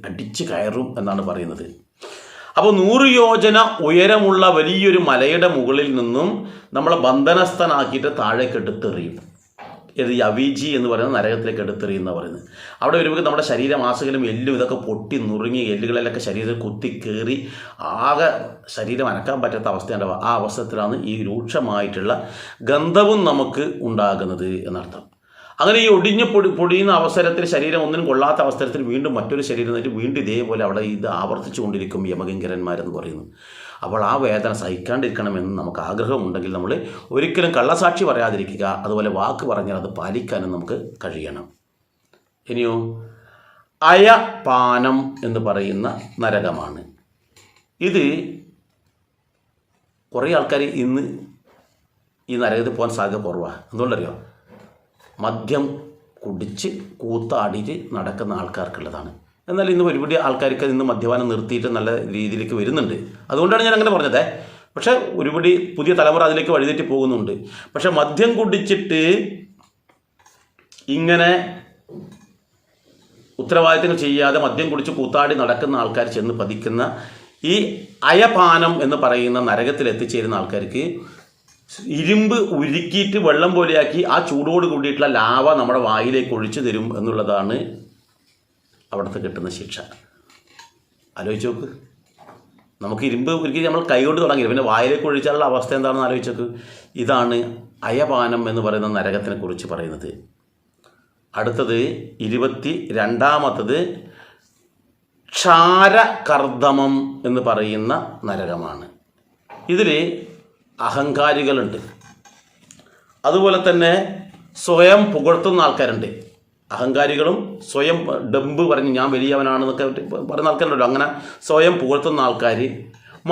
Speaker 1: അടിച്ച് കയറും എന്നാണ് പറയുന്നത്. അപ്പോൾ 100 യോജന ഉയരമുള്ള വലിയൊരു മലയുടെ മുകളിൽ നിന്നും നമ്മളെ ബന്ധനസ്ഥനാക്കിയിട്ട് താഴേക്ക് എടുത്തെറിയും. ഇത് അവീജി എന്ന് പറയുന്ന നരകത്തിലേക്ക് എടുത്തെറിയുന്ന പറയുന്നത്. അവിടെ വരുമ്പോൾ നമ്മുടെ ശരീരമാസകലും എല്ലും ഇതൊക്കെ പൊട്ടി നുറുങ്ങി എല്ലുകളിലൊക്കെ ശരീരം കുത്തി കയറി ആകെ ശരീരം അനക്കാൻ പറ്റാത്ത അവസ്ഥയുണ്ടാവുക. ആ അവസരത്തിലാണ് ഈ രൂക്ഷമായിട്ടുള്ള ഗന്ധവും നമുക്ക് ഉണ്ടാകുന്നത് എന്നർത്ഥം. അങ്ങനെ ഈ ഒടിഞ്ഞ് പൊടിയുന്ന അവസരത്തിൽ ശരീരം ഒന്നിനും കൊള്ളാത്ത അവസരത്തിൽ വീണ്ടും മറ്റൊരു ശരീരം എന്നിട്ട് വീണ്ടും ഇതേപോലെ അവിടെ ഇത് ആവർത്തിച്ചു കൊണ്ടിരിക്കും യമകിങ്കരന്മാരെന്ന് പറയുന്നു. അപ്പോൾ ആ വേദന സഹിക്കാണ്ടിരിക്കണമെന്ന് നമുക്ക് ആഗ്രഹമുണ്ടെങ്കിൽ നമ്മൾ ഒരിക്കലും കള്ളസാക്ഷി പറയാതിരിക്കുക, അതുപോലെ വാക്ക് പറഞ്ഞാൽ അത് പാലിക്കാനും നമുക്ക് കഴിയണം. ഇനിയോ അയപാനം എന്ന് പറയുന്ന നരകമാണ്. ഇത് കുറേ ആൾക്കാർ ഇന്ന് ഈ നരകത്തിൽ പോകാൻ സാധ്യത കുറവാണ്. എന്തുകൊണ്ടറിയോ? മദ്യം കുടിച്ച് കൂത്താടിയിട്ട് നടക്കുന്ന ആൾക്കാർക്കുള്ളതാണ്. എന്നാൽ ഇന്ന് ഒരുപാട് ആൾക്കാർക്ക് ഇന്ന് മദ്യപാനം നിർത്തിയിട്ട് നല്ല രീതിയിലേക്ക് വരുന്നുണ്ട്. അതുകൊണ്ടാണ് ഞാൻ അങ്ങനെ പറഞ്ഞത്. പക്ഷേ ഒരുപാട് പുതിയ തലമുറ അതിലേക്ക് വഴിതെറ്റി പോകുന്നുണ്ട്. പക്ഷെ മദ്യം കുടിച്ചിട്ട് ഇങ്ങനെ ഉത്തരവാദിത്തങ്ങൾ ചെയ്യാതെ മദ്യം കുടിച്ച് കൂത്താടി നടക്കുന്ന ആൾക്കാർ ചെന്ന് പതിക്കുന്ന ഈ അയപാനം എന്ന് പറയുന്ന നരകത്തിൽ എത്തിച്ചേരുന്ന ആൾക്കാർക്ക് ഇരുമ്പ് ഉരുക്കിയിട്ട് വെള്ളം പോലെയാക്കി ആ ചൂടോട് കൂടിയിട്ടുള്ള ലാവ നമ്മുടെ വായിലേക്ക് ഒഴിച്ചു തരും എന്നുള്ളതാണ് അവിടുത്തെ കിട്ടുന്ന ശിക്ഷ. ആലോചിച്ച് നോക്ക്. നമുക്ക് ഇരുമ്പ് ഉരുക്കി നമ്മൾ കൈകൊണ്ട് തുടങ്ങി, പിന്നെ വായിലേക്ക് ഒഴിച്ചാലുള്ള അവസ്ഥ എന്താണെന്ന് ആലോചിച്ച് നോക്ക്. ഇതാണ് അയപാനം എന്ന് പറയുന്ന നരകത്തിനെ കുറിച്ച് പറയുന്നത്. അടുത്തത് 22ാമത്തത് ക്ഷാരകർദമം എന്ന് പറയുന്ന നരകമാണ്. ഇതിൽ അഹങ്കാരികളുണ്ട്, അതുപോലെ തന്നെ സ്വയം പുകഴ്ത്തുന്ന ആൾക്കാരുണ്ട്. അഹങ്കാരികളും സ്വയം ഡംബ് പറഞ്ഞ് ഞാൻ വലിയവനാണെന്നൊക്കെ പറയുന്ന ആൾക്കാരുണ്ടല്ലോ. അങ്ങനെ സ്വയം പുകഴ്ത്തുന്ന ആൾക്കാർ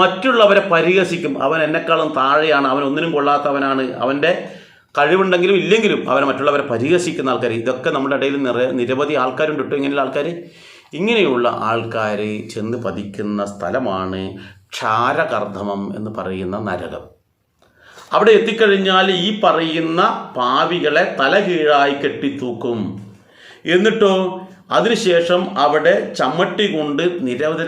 Speaker 1: മറ്റുള്ളവരെ പരിഹസിക്കും. അവൻ എന്നെക്കാളും താഴെയാണ്, അവൻ ഒന്നിനും കൊള്ളാത്തവനാണ്, അവൻ്റെ കഴിവുണ്ടെങ്കിലും ഇല്ലെങ്കിലും അവനെ മറ്റുള്ളവരെ പരിഹസിക്കുന്ന ആൾക്കാർ. ഇതൊക്കെ നമ്മുടെ ഇടയിൽ നിരവധി ആൾക്കാരുണ്ട് കേട്ടോ. ഇങ്ങനെയുള്ള ആൾക്കാർ, ഇങ്ങനെയുള്ള ആൾക്കാർ ചെന്ന് പതിക്കുന്ന സ്ഥലമാണ് ക്ഷാരകർദമം എന്ന് പറയുന്ന നരകം. അവിടെ എത്തിക്കഴിഞ്ഞാൽ ഈ പറയുന്ന പാവികളെ തലകീഴായി കെട്ടിത്തൂക്കും. എന്നിട്ടോ അതിനുശേഷം അവിടെ ചമ്മട്ടി കൊണ്ട് നിരവധി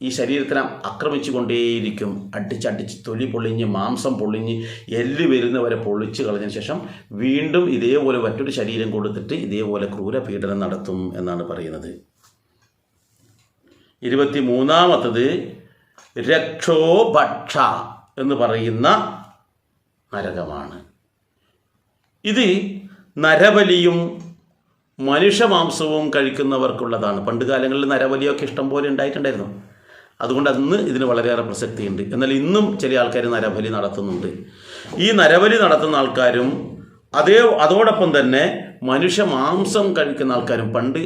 Speaker 1: ഈ ശരീരത്തിനെ ആക്രമിച്ചു കൊണ്ടേയിരിക്കും. അടിച്ചടിച്ച് തൊലി പൊളിഞ്ഞ് മാംസം പൊളിഞ്ഞ് എല്ല് വരുന്നവരെ പൊളിച്ച് കളഞ്ഞതിന് ശേഷം വീണ്ടും ഇതേപോലെ മറ്റൊരു ശരീരം കൊടുത്തിട്ട് ഇതേപോലെ ക്രൂരപീഡനം നടത്തും എന്നാണ് പറയുന്നത്. 23ാമത്തത് രക്ഷോഭക്ഷ എന്ന് പറയുന്ന നരകമാണ്. ഇത് നരബലിയും മനുഷ്യമാംസവും കഴിക്കുന്നവർക്കുള്ളതാണ്. പണ്ട് കാലങ്ങളിൽ നരബലിയൊക്കെ ഇഷ്ടം പോലെ ഉണ്ടായിട്ടുണ്ടായിരുന്നു. അതുകൊണ്ട് അന്ന് ഇതിന് വളരെയേറെ പ്രസക്തിയുണ്ട്. എന്നാൽ ഇന്നും ചില ആൾക്കാർ നരബലി നടത്തുന്നുണ്ട്. ഈ നരബലി നടത്തുന്ന ആൾക്കാരും അതോടൊപ്പം തന്നെ മനുഷ്യമാംസം കഴിക്കുന്ന ആൾക്കാരും, പണ്ട്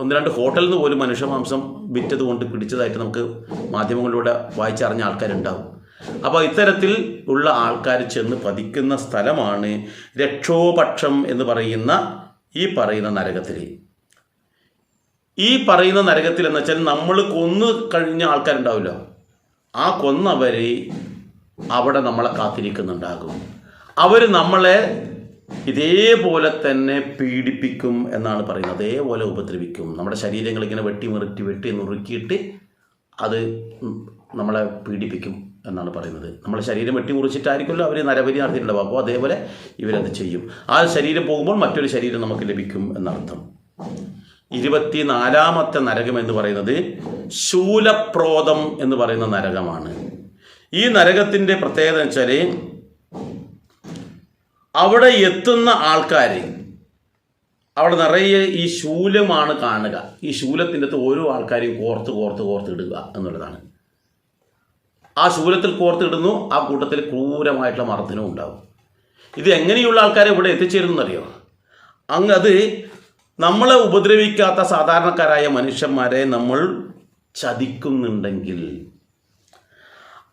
Speaker 1: 1-2 ഹോട്ടലിൽ നിന്ന് പോലും മനുഷ്യമാംസം വിറ്റത് കൊണ്ട് പിടിച്ചതായിട്ട് നമുക്ക് മാധ്യമങ്ങളിലൂടെ വായിച്ചറിഞ്ഞ ആൾക്കാരുണ്ടാവും. അപ്പോൾ ഇത്തരത്തിൽ ഉള്ള ആൾക്കാർ ചെന്ന് പതിക്കുന്ന സ്ഥലമാണ് രക്ഷോപക്ഷം എന്ന് പറയുന്ന ഈ പറയുന്ന നരകത്തിൽ. ഈ പറയുന്ന നരകത്തിൽ എന്ന് വെച്ചാൽ നമ്മൾ കൊന്നു കഴിഞ്ഞ ആൾക്കാരുണ്ടാവില്ല, ആ കൊന്നവർ അവിടെ നമ്മളെ കാത്തിരിക്കുന്നുണ്ടാകും. അവർ നമ്മളെ ഇതേപോലെ തന്നെ പീഡിപ്പിക്കും എന്നാണ് പറയുന്നത്. അതേപോലെ ഉപദ്രവിക്കും. നമ്മുടെ ശരീരങ്ങൾ ഇങ്ങനെ വെട്ടി നുറുക്കിയിട്ട് അത് നമ്മളെ പീഡിപ്പിക്കും എന്നാണ് പറയുന്നത്. നമ്മളെ ശരീരം വെട്ടി മുറിച്ചിട്ടായിരിക്കുമല്ലോ അവർ നരബലി നടത്തിയിട്ടുണ്ടാവും. അപ്പോൾ അതേപോലെ ഇവരത് ചെയ്യും. ആ ശരീരം പോകുമ്പോൾ മറ്റൊരു ശരീരം നമുക്ക് ലഭിക്കും എന്നർത്ഥം. 24ാമത്തെ നരകം എന്ന് പറയുന്നത് ശൂലപ്രോതം എന്ന് പറയുന്ന നരകമാണ്. ഈ നരകത്തിൻ്റെ പ്രത്യേകത എന്ന് വെച്ചാൽ അവിടെ എത്തുന്ന ആൾക്കാർ അവിടെ നിറയെ ഈ ശൂലമാണ് കാണുക. ഈ ശൂലത്തിൻ്റെ അകത്ത് ഓരോ ആൾക്കാരെയും കോർത്ത് ഇടുക എന്നുള്ളതാണ്. ആ ശൂലത്തിൽ കോർത്തിടുന്നു, ആ കൂട്ടത്തിൽ ക്രൂരമായിട്ടുള്ള മർദ്ദനവും ഉണ്ടാവും. ഇത് എങ്ങനെയുള്ള ആൾക്കാരെ ഇവിടെ എത്തിച്ചേരുന്നറിയോ? അത് നമ്മളെ ഉപദ്രവിക്കാത്ത സാധാരണക്കാരായ മനുഷ്യന്മാരെ നമ്മൾ ചതിക്കുന്നുണ്ടെങ്കിൽ,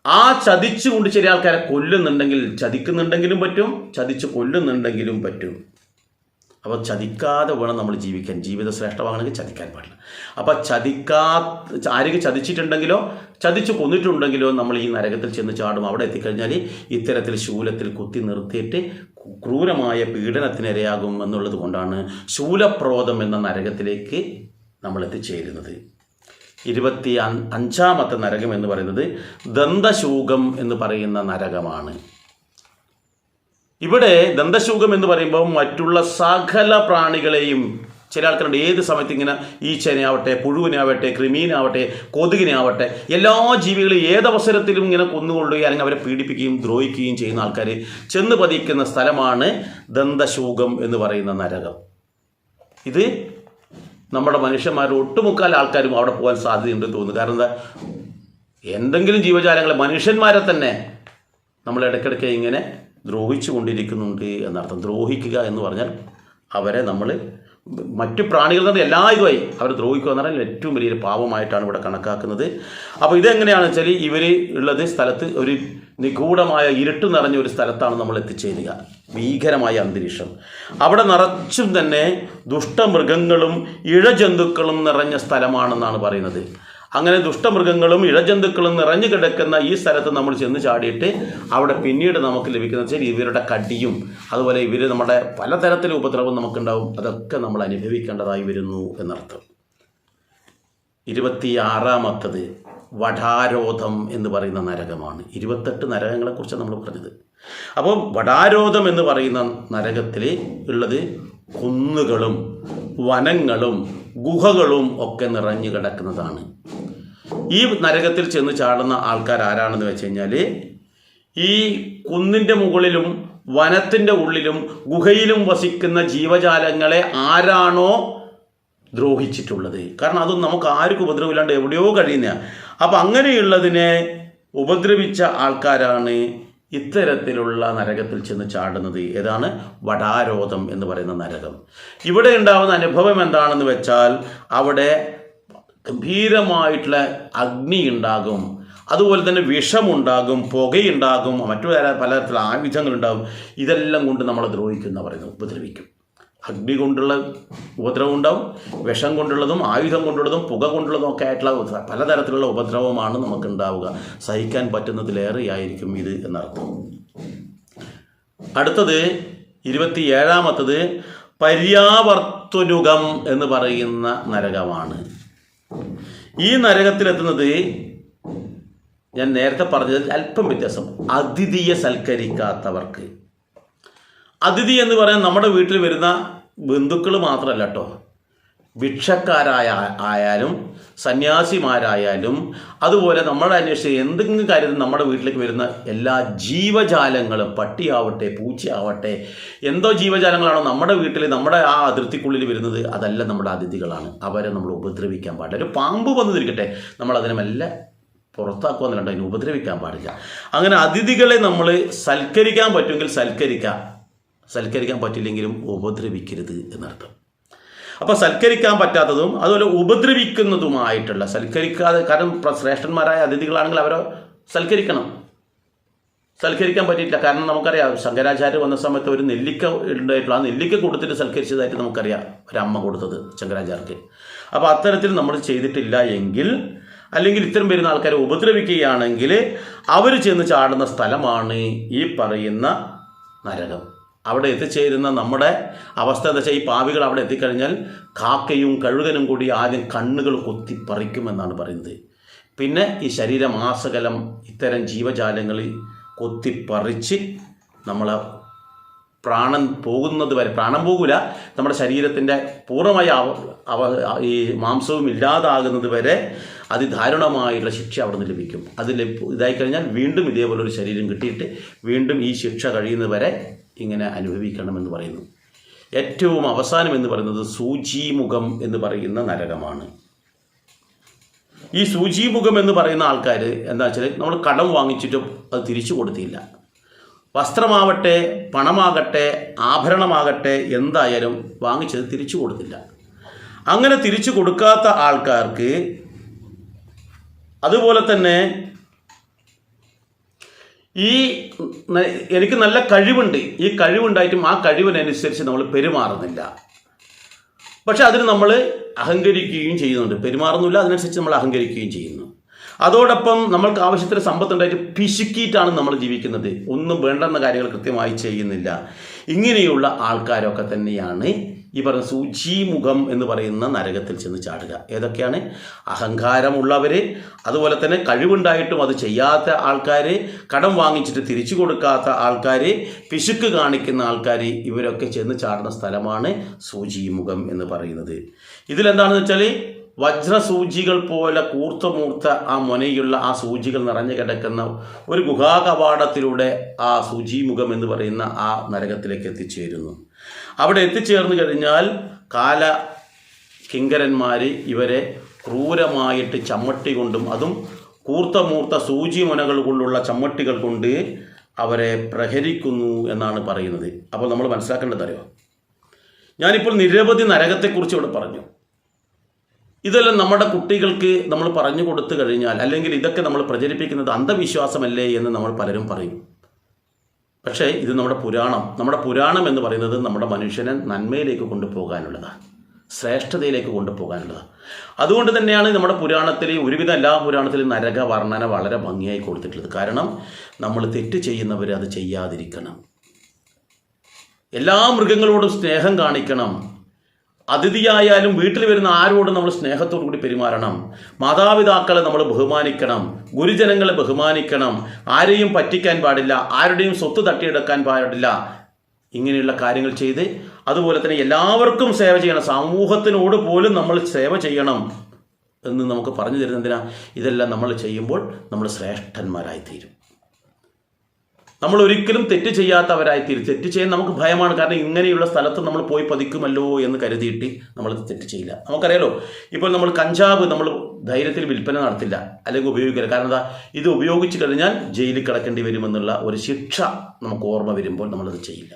Speaker 1: ആ ചതിച്ചുകൊണ്ട് ചില ആൾക്കാരെ കൊല്ലുന്നുണ്ടെങ്കിൽ, ചതിക്കുന്നുണ്ടെങ്കിലും പറ്റും, ചതിച്ച് കൊല്ലുന്നുണ്ടെങ്കിലും പറ്റും. അപ്പോൾ ചതിക്കാതെ വേണം നമ്മൾ ജീവിക്കാൻ. ജീവിത ശ്രേഷ്ഠമാകണമെങ്കിൽ ചതിക്കാൻ പാടില്ല. അപ്പോൾ ആരെങ്കിലും ചതിച്ചിട്ടുണ്ടെങ്കിലോ ചതിച്ച് കൊന്നിട്ടുണ്ടെങ്കിലോ നമ്മൾ ഈ നരകത്തിൽ ചെന്ന് ചാടും. അവിടെ എത്തിക്കഴിഞ്ഞാൽ ഇത്തരത്തിൽ ശൂലത്തിൽ കുത്തി നിർത്തിയിട്ട് ക്രൂരമായ പീഡനത്തിനിരയാകും എന്നുള്ളത് കൊണ്ടാണ് ശൂലപ്രോതം എന്ന നരകത്തിലേക്ക് നമ്മൾ എത്തിച്ചേരുന്നത്. 25ാമത്തെ നരകം എന്ന് പറയുന്നത് ദന്തശൂകം എന്ന് പറയുന്ന നരകമാണ്. ഇവിടെ ദന്തശൂകം എന്ന് പറയുമ്പോൾ മറ്റുള്ള സകല പ്രാണികളെയും, ചില ആൾക്കാരുണ്ട് ഏത് സമയത്ത് ഇങ്ങനെ ഈച്ചനെയാവട്ടെ, പുഴുവിനാവട്ടെ, കൃമീനാവട്ടെ, കൊതുകിനാവട്ടെ, എല്ലാ ജീവികളെയും ഏതവസരത്തിലും ഇങ്ങനെ കൊന്നുകൊള്ളുകയും അല്ലെങ്കിൽ അവരെ പീഡിപ്പിക്കുകയും ദ്രോഹിക്കുകയും ചെയ്യുന്ന ആൾക്കാർ ചെന്ന് പതിക്കുന്ന സ്ഥലമാണ് ദന്തശൂകം എന്ന് പറയുന്ന നരകം. ഇത് നമ്മുടെ മനുഷ്യന്മാരുടെ ഒട്ടുമുക്കാൽ ആൾക്കാരും അവിടെ പോകാൻ സാധ്യതയുണ്ടെന്ന് തോന്നുന്നു. കാരണം എന്താ, എന്തെങ്കിലും ജീവജാലങ്ങളെ, മനുഷ്യന്മാരെ തന്നെ നമ്മൾ ഇടയ്ക്കിടയ്ക്ക് ഇങ്ങനെ ദ്രോഹിച്ചു കൊണ്ടിരിക്കുന്നുണ്ട് എന്നർത്ഥം. ദ്രോഹിക്കുക എന്ന് പറഞ്ഞാൽ അവരെ നമ്മൾ മറ്റു പ്രാണികളിൽ നിന്ന് എല്ലാ ഇതുമായി അവർ ദ്രോഹിക്കുക എന്ന് പറഞ്ഞാൽ ഏറ്റവും വലിയൊരു പാപമായിട്ടാണ് ഇവിടെ കണക്കാക്കുന്നത്. അപ്പോൾ ഇതെങ്ങനെയാണെന്ന് വെച്ചാൽ ഇവർ ഉള്ളത് സ്ഥലത്ത് ഒരു നിഗൂഢമായ ഇരുട്ട് നിറഞ്ഞ ഒരു സ്ഥലത്താണ് നമ്മൾ എത്തിച്ചേരുക. ഭീകരമായ അന്തരീക്ഷം. അവിടെ നിറച്ചും തന്നെ ദുഷ്ടമൃഗങ്ങളും ഇഴജന്തുക്കളും നിറഞ്ഞ സ്ഥലമാണെന്നാണ് പറയുന്നത്. അങ്ങനെ ദുഷ്ടമൃഗങ്ങളും ഇഴജന്തുക്കളും നിറഞ്ഞു കിടക്കുന്ന ഈ സ്ഥലത്ത് നമ്മൾ ചെന്ന് ചാടിയിട്ട് അവിടെ പിന്നീട് നമുക്ക് ലഭിക്കുന്ന വെച്ചാൽ ഇവരുടെ കടിയും അതുപോലെ ഇവർ നമ്മുടെ പലതരത്തിലും ഉപദ്രവം നമുക്കുണ്ടാവും. അതൊക്കെ നമ്മൾ അനുഭവിക്കേണ്ടതായി വരുന്നു എന്നർത്ഥം. 26ാമത്തത് വടാരോധം എന്ന് പറയുന്ന നരകമാണ്. 28 നരകങ്ങളെക്കുറിച്ച് നമ്മൾ പറഞ്ഞത്. അപ്പോൾ വടാരോധം എന്ന് പറയുന്ന നരകത്തിൽ ഉള്ളത് കുന്നുകളും വനങ്ങളും ഗുഹകളും ഒക്കെ നിറഞ്ഞു കിടക്കുന്നതാണ്. ഈ നരകത്തിൽ ചെന്ന് ചാടുന്ന ആൾക്കാർ ആരാണെന്ന് വെച്ച് കഴിഞ്ഞാൽ ഈ കുന്നിൻ്റെ മുകളിലും വനത്തിൻ്റെ ഉള്ളിലും ഗുഹയിലും വസിക്കുന്ന ജീവജാലങ്ങളെ ആരാണോ ദ്രോഹിച്ചിട്ടുള്ളത്, കാരണം അതൊന്നും നമുക്ക് ആർക്കും ഉപദ്രവമില്ലാണ്ട് എവിടെയോ കഴിയുന്ന, അപ്പം അങ്ങനെയുള്ളതിനെ ഉപദ്രവിച്ച ആൾക്കാരാണ് ഇത്തരത്തിലുള്ള നരകത്തിൽ ചെന്ന് ചാടുന്നത്. ഏതാണ്? വടാരോധം എന്ന് പറയുന്ന നരകം. ഇവിടെ ഉണ്ടാകുന്ന അനുഭവം എന്താണെന്ന് വെച്ചാൽ അവിടെ ഗംഭീരമായിട്ടുള്ള അഗ്നി ഉണ്ടാകും, അതുപോലെ തന്നെ വിഷമുണ്ടാകും, പുകയുണ്ടാകും, മറ്റു പലതരത്തിലുള്ള ആയുധങ്ങളുണ്ടാകും. ഇതെല്ലാം കൊണ്ട് നമ്മളെ ദ്രോഹിക്കുന്ന പറയുന്നത്, ഉപദ്രവിക്കും. അഗ്നി കൊണ്ടുള്ള ഉപദ്രവം ഉണ്ടാവും, വിഷം കൊണ്ടുള്ളതും ആയുധം കൊണ്ടുള്ളതും പുക കൊണ്ടുള്ളതും ഒക്കെ ആയിട്ടുള്ള പലതരത്തിലുള്ള ഉപദ്രവമാണ് നമുക്കുണ്ടാവുക. സഹിക്കാൻ പറ്റുന്നതിലേറെയായിരിക്കും ഇത് എന്നർത്ഥം. അടുത്തത് 27ാമത്തത് പര്യാവർത്തനുകം എന്ന് പറയുന്ന നരകമാണ്. ഈ നരകത്തിലെത്തുന്നത് ഞാൻ നേരത്തെ പറഞ്ഞതിൽ അല്പം വ്യത്യാസം. അതിഥിയെ സൽക്കരിക്കാത്തവർക്ക്. അതിഥി എന്ന് പറയാൻ നമ്മുടെ വീട്ടിൽ വരുന്ന ബന്ധുക്കൾ മാത്രമല്ല കേട്ടോ, ആയാലും സന്യാസിമാരായാലും അതുപോലെ നമ്മളെ അന്വേഷിച്ച് എന്തെങ്കിലും കാര്യത്തിൽ നമ്മുടെ വീട്ടിലേക്ക് വരുന്ന എല്ലാ ജീവജാലങ്ങളും, പട്ടിയാവട്ടെ പൂച്ചയാവട്ടെ എന്തോ ജീവജാലങ്ങളാണോ നമ്മുടെ വീട്ടിൽ നമ്മുടെ ആ അതിർത്തിക്കുള്ളിൽ വരുന്നത്, അതെല്ലാം നമ്മുടെ അതിഥികളാണ്. അവരെ നമ്മൾ ഉപദ്രവിക്കാൻ പാടില്ല. ഒരു പാമ്പ് വന്നിരിക്കട്ടെ, നമ്മളതിനെ മെല്ലെ പുറത്താക്കുക എന്നല്ല, അതിനെ ഉപദ്രവിക്കാൻ പാടില്ല. അങ്ങനെ അതിഥികളെ നമ്മൾ സൽക്കരിക്കാൻ പറ്റുമെങ്കിൽ സൽക്കരിക്കാൻ പറ്റില്ലെങ്കിലും ഉപദ്രവിക്കരുത് എന്നർത്ഥം. അപ്പോൾ സൽക്കരിക്കാൻ പറ്റാത്തതും അതുപോലെ ഉപദ്രവിക്കുന്നതുമായിട്ടുള്ള, സൽക്കരിക്കാതെ, കാരണം ശ്രേഷ്ഠന്മാരായ അതിഥികളാണെങ്കിൽ അവരെ സൽക്കരിക്കാൻ പറ്റിയിട്ടില്ല. കാരണം നമുക്കറിയാം, ശങ്കരാചാര്യ വന്ന സമയത്ത് ഒരു നെല്ലിക്ക ഉണ്ടായിട്ടുള്ള ആ നെല്ലിക്ക കൊടുത്തിട്ട് സൽക്കരിച്ചതായിട്ട് നമുക്കറിയാം, ഒരമ്മ കൊടുത്തത് ശങ്കരാചാര്യർക്ക്. അപ്പോൾ അത്തരത്തിൽ നമ്മൾ ചെയ്തിട്ടില്ല എങ്കിൽ, അല്ലെങ്കിൽ ഇത്തരം വരുന്ന ആൾക്കാരെ ഉപദ്രവിക്കുകയാണെങ്കിൽ അവർ ചെന്ന് ചാടുന്ന സ്ഥലമാണ് ഈ പറയുന്ന നരകം. അവിടെ എത്തിച്ചേരുന്ന നമ്മുടെ അവസ്ഥ എന്താ വെച്ചാൽ, ഈ പാവികൾ അവിടെ എത്തിക്കഴിഞ്ഞാൽ കാക്കയും കഴുകനും കൂടി ആദ്യം കണ്ണുകൾ കൊത്തിപ്പറിക്കുമെന്നാണ് പറയുന്നത്. പിന്നെ ഈ ശരീരമാസകലം ഇത്തരം ജീവജാലങ്ങൾ കൊത്തിപ്പറിച്ച് നമ്മളെ പ്രാണൻ പോകുന്നത് വരെ, പ്രാണൻ പോകില്ല, നമ്മുടെ ശരീരത്തിൻ്റെ പൂർണ്ണമായ ഈ മാംസവും ഇല്ലാതാകുന്നത് വരെ അതിദാരുണമായിട്ടുള്ള ശിക്ഷ അവിടെ നിന്ന് ലഭിക്കും. ഇതായിക്കഴിഞ്ഞാൽ വീണ്ടും ഇതേപോലൊരു ശരീരം കിട്ടിയിട്ട് വീണ്ടും ഈ ശിക്ഷ കഴിയുന്നത് വരെ ഇങ്ങനെ അനുഭവിക്കണമെന്ന് പറയുന്നു. ഏറ്റവും അവസാനം എന്ന് പറയുന്നത് സൂചിമുഖം എന്ന് പറയുന്ന നരകമാണ്. ഈ സൂചിമുഖം എന്ന് പറയുന്ന ആൾക്കാർ എന്താ വെച്ചാൽ, നമ്മൾ കടം വാങ്ങിച്ചിട്ടും അത് തിരിച്ചു കൊടുത്തില്ല. വസ്ത്രമാവട്ടെ, പണമാകട്ടെ, ആഭരണമാകട്ടെ, എന്തായാലും വാങ്ങിച്ചത് തിരിച്ചു കൊടുത്തില്ല. അങ്ങനെ തിരിച്ചു കൊടുക്കാത്ത ആൾക്കാർക്ക്, അതുപോലെ തന്നെ എനിക്ക് നല്ല കഴിവുണ്ട്, ഈ കഴിവുണ്ടായിട്ടും ആ കഴിവിനനുസരിച്ച് നമ്മൾ പെരുമാറുന്നില്ല. പക്ഷെ അതിന് നമ്മൾ അഹങ്കരിക്കുകയും ചെയ്യുന്നുണ്ട്. പെരുമാറുന്നില്ല, അതിനനുസരിച്ച് നമ്മൾ അഹങ്കരിക്കുകയും ചെയ്യുന്നു. അതോടൊപ്പം നമ്മൾക്ക് ആവശ്യത്തിന് സമ്പത്തുണ്ടായിട്ട് പിശുക്കിയിട്ടാണ് നമ്മൾ ജീവിക്കുന്നത്. ഒന്നും വേണ്ടെന്ന കാര്യങ്ങൾ കൃത്യമായി ചെയ്യുന്നില്ല. ഇങ്ങനെയുള്ള ആൾക്കാരൊക്കെ തന്നെയാണ് ഈ പറയുന്ന സൂചിമുഖം എന്ന് പറയുന്ന നരകത്തിൽ ചെന്ന് ചാടുക. ഏതൊക്കെയാണ്? അഹങ്കാരമുള്ളവർ, അതുപോലെ തന്നെ കഴിവുണ്ടായിട്ടും അത് ചെയ്യാത്ത ആൾക്കാർ, കടം വാങ്ങിച്ചിട്ട് തിരിച്ചു കൊടുക്കാത്ത ആൾക്കാർ, പിശുക്ക് കാണിക്കുന്ന ആൾക്കാർ, ഇവരൊക്കെ ചെന്ന് ചാടുന്ന സ്ഥലമാണ് സൂചിമുഖം എന്ന് പറയുന്നത്. ഇതിലെന്താണെന്ന് വെച്ചാൽ, വജ്രസൂചികൾ പോലെ കൂർത്തമൂർത്ത ആ മുനയുള്ള ആ സൂചികൾ നിറഞ്ഞു കിടക്കുന്ന ഒരു ഗുഹാകവാടത്തിലൂടെ ആ സൂചിമുഖം എന്ന് പറയുന്ന ആ നരകത്തിലേക്ക് എത്തിച്ചേരുന്നു. അവിടെ എത്തിച്ചേർന്ന് കഴിഞ്ഞാൽ കാല കിങ്കരന്മാർ ഇവരെ ക്രൂരമായിട്ട് ചമ്മട്ടി കൊണ്ടും, അതും കൂർത്തമൂർത്ത സൂചി മുനകൾ കൊണ്ടുള്ള ചമ്മട്ടികൾ കൊണ്ട് അവരെ പ്രഹരിക്കുന്നു എന്നാണ് പറയുന്നത്. അപ്പോൾ നമ്മൾ മനസ്സിലാക്കേണ്ടത് അറിയോ, ഞാനിപ്പോൾ നിരവധി നരകത്തെക്കുറിച്ച് ഇവിടെ പറഞ്ഞു. ഇതെല്ലാം നമ്മുടെ കുട്ടികൾക്ക് നമ്മൾ പറഞ്ഞു കൊടുത്തു കഴിഞ്ഞാൽ, അല്ലെങ്കിൽ ഇതൊക്കെ നമ്മൾ പ്രചരിപ്പിക്കുന്നത് അന്ധവിശ്വാസമല്ലേ എന്ന് നമ്മൾ പലരും പറയും. പക്ഷേ ഇത് നമ്മുടെ പുരാണം എന്ന് പറയുന്നത് നമ്മുടെ മനുഷ്യനെ നന്മയിലേക്ക് കൊണ്ടുപോകാനുള്ളതാണ്, ശ്രേഷ്ഠതയിലേക്ക് കൊണ്ടുപോകാനുള്ളതാണ്. അതുകൊണ്ട് തന്നെയാണ് നമ്മുടെ പുരാണത്തിൽ, ഒരുവിധം എല്ലാ പുരാണത്തിലും നരക വർണ്ണന വളരെ ഭംഗിയായി കൊടുത്തിട്ടുള്ളത്. കാരണം നമ്മൾ തെറ്റ് ചെയ്യുന്നവർ അത് ചെയ്യാതിരിക്കണം, എല്ലാ മൃഗങ്ങളോടും സ്നേഹം കാണിക്കണം, അതിഥിയായാലും വീട്ടിൽ വരുന്ന ആരോടും നമ്മൾ സ്നേഹത്തോടു കൂടി പെരുമാറണം, മാതാപിതാക്കളെ നമ്മൾ ബഹുമാനിക്കണം, ഗുരുജനങ്ങളെ ബഹുമാനിക്കണം, ആരെയും പറ്റിക്കാൻ പാടില്ല, ആരുടെയും സ്വത്ത് തട്ടിയെടുക്കാൻ പാടില്ല. ഇങ്ങനെയുള്ള കാര്യങ്ങൾ ചെയ്ത്, അതുപോലെ തന്നെ എല്ലാവർക്കും സേവ ചെയ്യണം, സമൂഹത്തിനോട് പോലും നമ്മൾ സേവ ചെയ്യണം എന്ന് നമുക്ക് പറഞ്ഞു തരുന്നത് എന്തിനാ? ഇതെല്ലാം നമ്മൾ ചെയ്യുമ്പോൾ നമ്മൾ ശ്രേഷ്ഠന്മാരായിത്തീരും. നമ്മൾ ഒരിക്കലും തെറ്റ് ചെയ്യാത്തവരായിത്തീരും. തെറ്റ് ചെയ്യാൻ നമുക്ക് ഭയമാണ്. കാരണം ഇങ്ങനെയുള്ള സ്ഥലത്ത് നമ്മൾ പോയി പതിക്കുമല്ലോ എന്ന് കരുതിയിട്ട് നമ്മൾ തെറ്റ് ചെയ്യില്ല. നമുക്കറിയാലോ, ഇപ്പോൾ നമ്മൾ കഞ്ചാവ് നമ്മൾ ധൈര്യത്തിൽ വിൽപ്പന നടത്തില്ല, അല്ലെങ്കിൽ ഉപയോഗിക്കില്ല. കാരണം എന്താ? ഇത് ഉപയോഗിച്ച് കഴിഞ്ഞാൽ ജയിലിൽ കിടക്കേണ്ടി വരുമെന്നുള്ള ഒരു ശിക്ഷ നമുക്ക് ഓർമ്മ വരുമ്പോൾ നമ്മളത് ചെയ്യില്ല.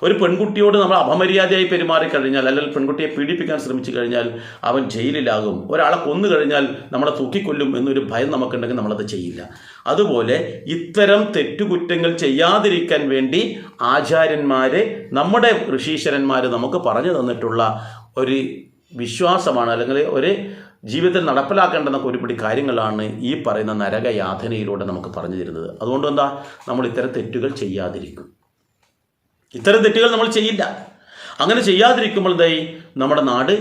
Speaker 1: ഒരു പെൺകുട്ടിയോട് നമ്മൾ അപമര്യാദയായി പെരുമാറിക്കഴിഞ്ഞാൽ, അല്ലെങ്കിൽ പെൺകുട്ടിയെ പീഡിപ്പിക്കാൻ ശ്രമിച്ചു കഴിഞ്ഞാൽ അവൻ ജയിലിലാകും. ഒരാളെ കൊന്നു കഴിഞ്ഞാൽ നമ്മളെ തൂക്കിക്കൊല്ലും എന്നൊരു ഭയം നമുക്കുണ്ടെങ്കിൽ നമ്മളത് ചെയ്യില്ല. അതുപോലെ ഇത്തരം തെറ്റുകുറ്റങ്ങൾ ചെയ്യാതിരിക്കാൻ വേണ്ടി ആചാര്യന്മാർ, നമ്മുടെ ഋഷീശ്വരന്മാർ നമുക്ക് പറഞ്ഞു തന്നിട്ടുള്ള ഒരു വിശ്വാസമാണ്, അല്ലെങ്കിൽ ഒരു ജീവിതത്തിൽ നടപ്പിലാക്കേണ്ടുന്ന ഒരുപിടി കാര്യങ്ങളാണ് ഈ പറയുന്ന നരകയാതനയിലൂടെ നമുക്ക് പറഞ്ഞു തരുന്നത്. അതുകൊണ്ട് എന്താ, നമ്മൾ ഇത്തരം തെറ്റുകൾ ചെയ്യാതിരിക്കും. ഇത്തരം തെറ്റുകൾ നമ്മൾ ചെയ്യില്ല. അങ്ങനെ ചെയ്യാതിരിക്കുമ്പോൾ എന്തായി, നമ്മുടെ നാട്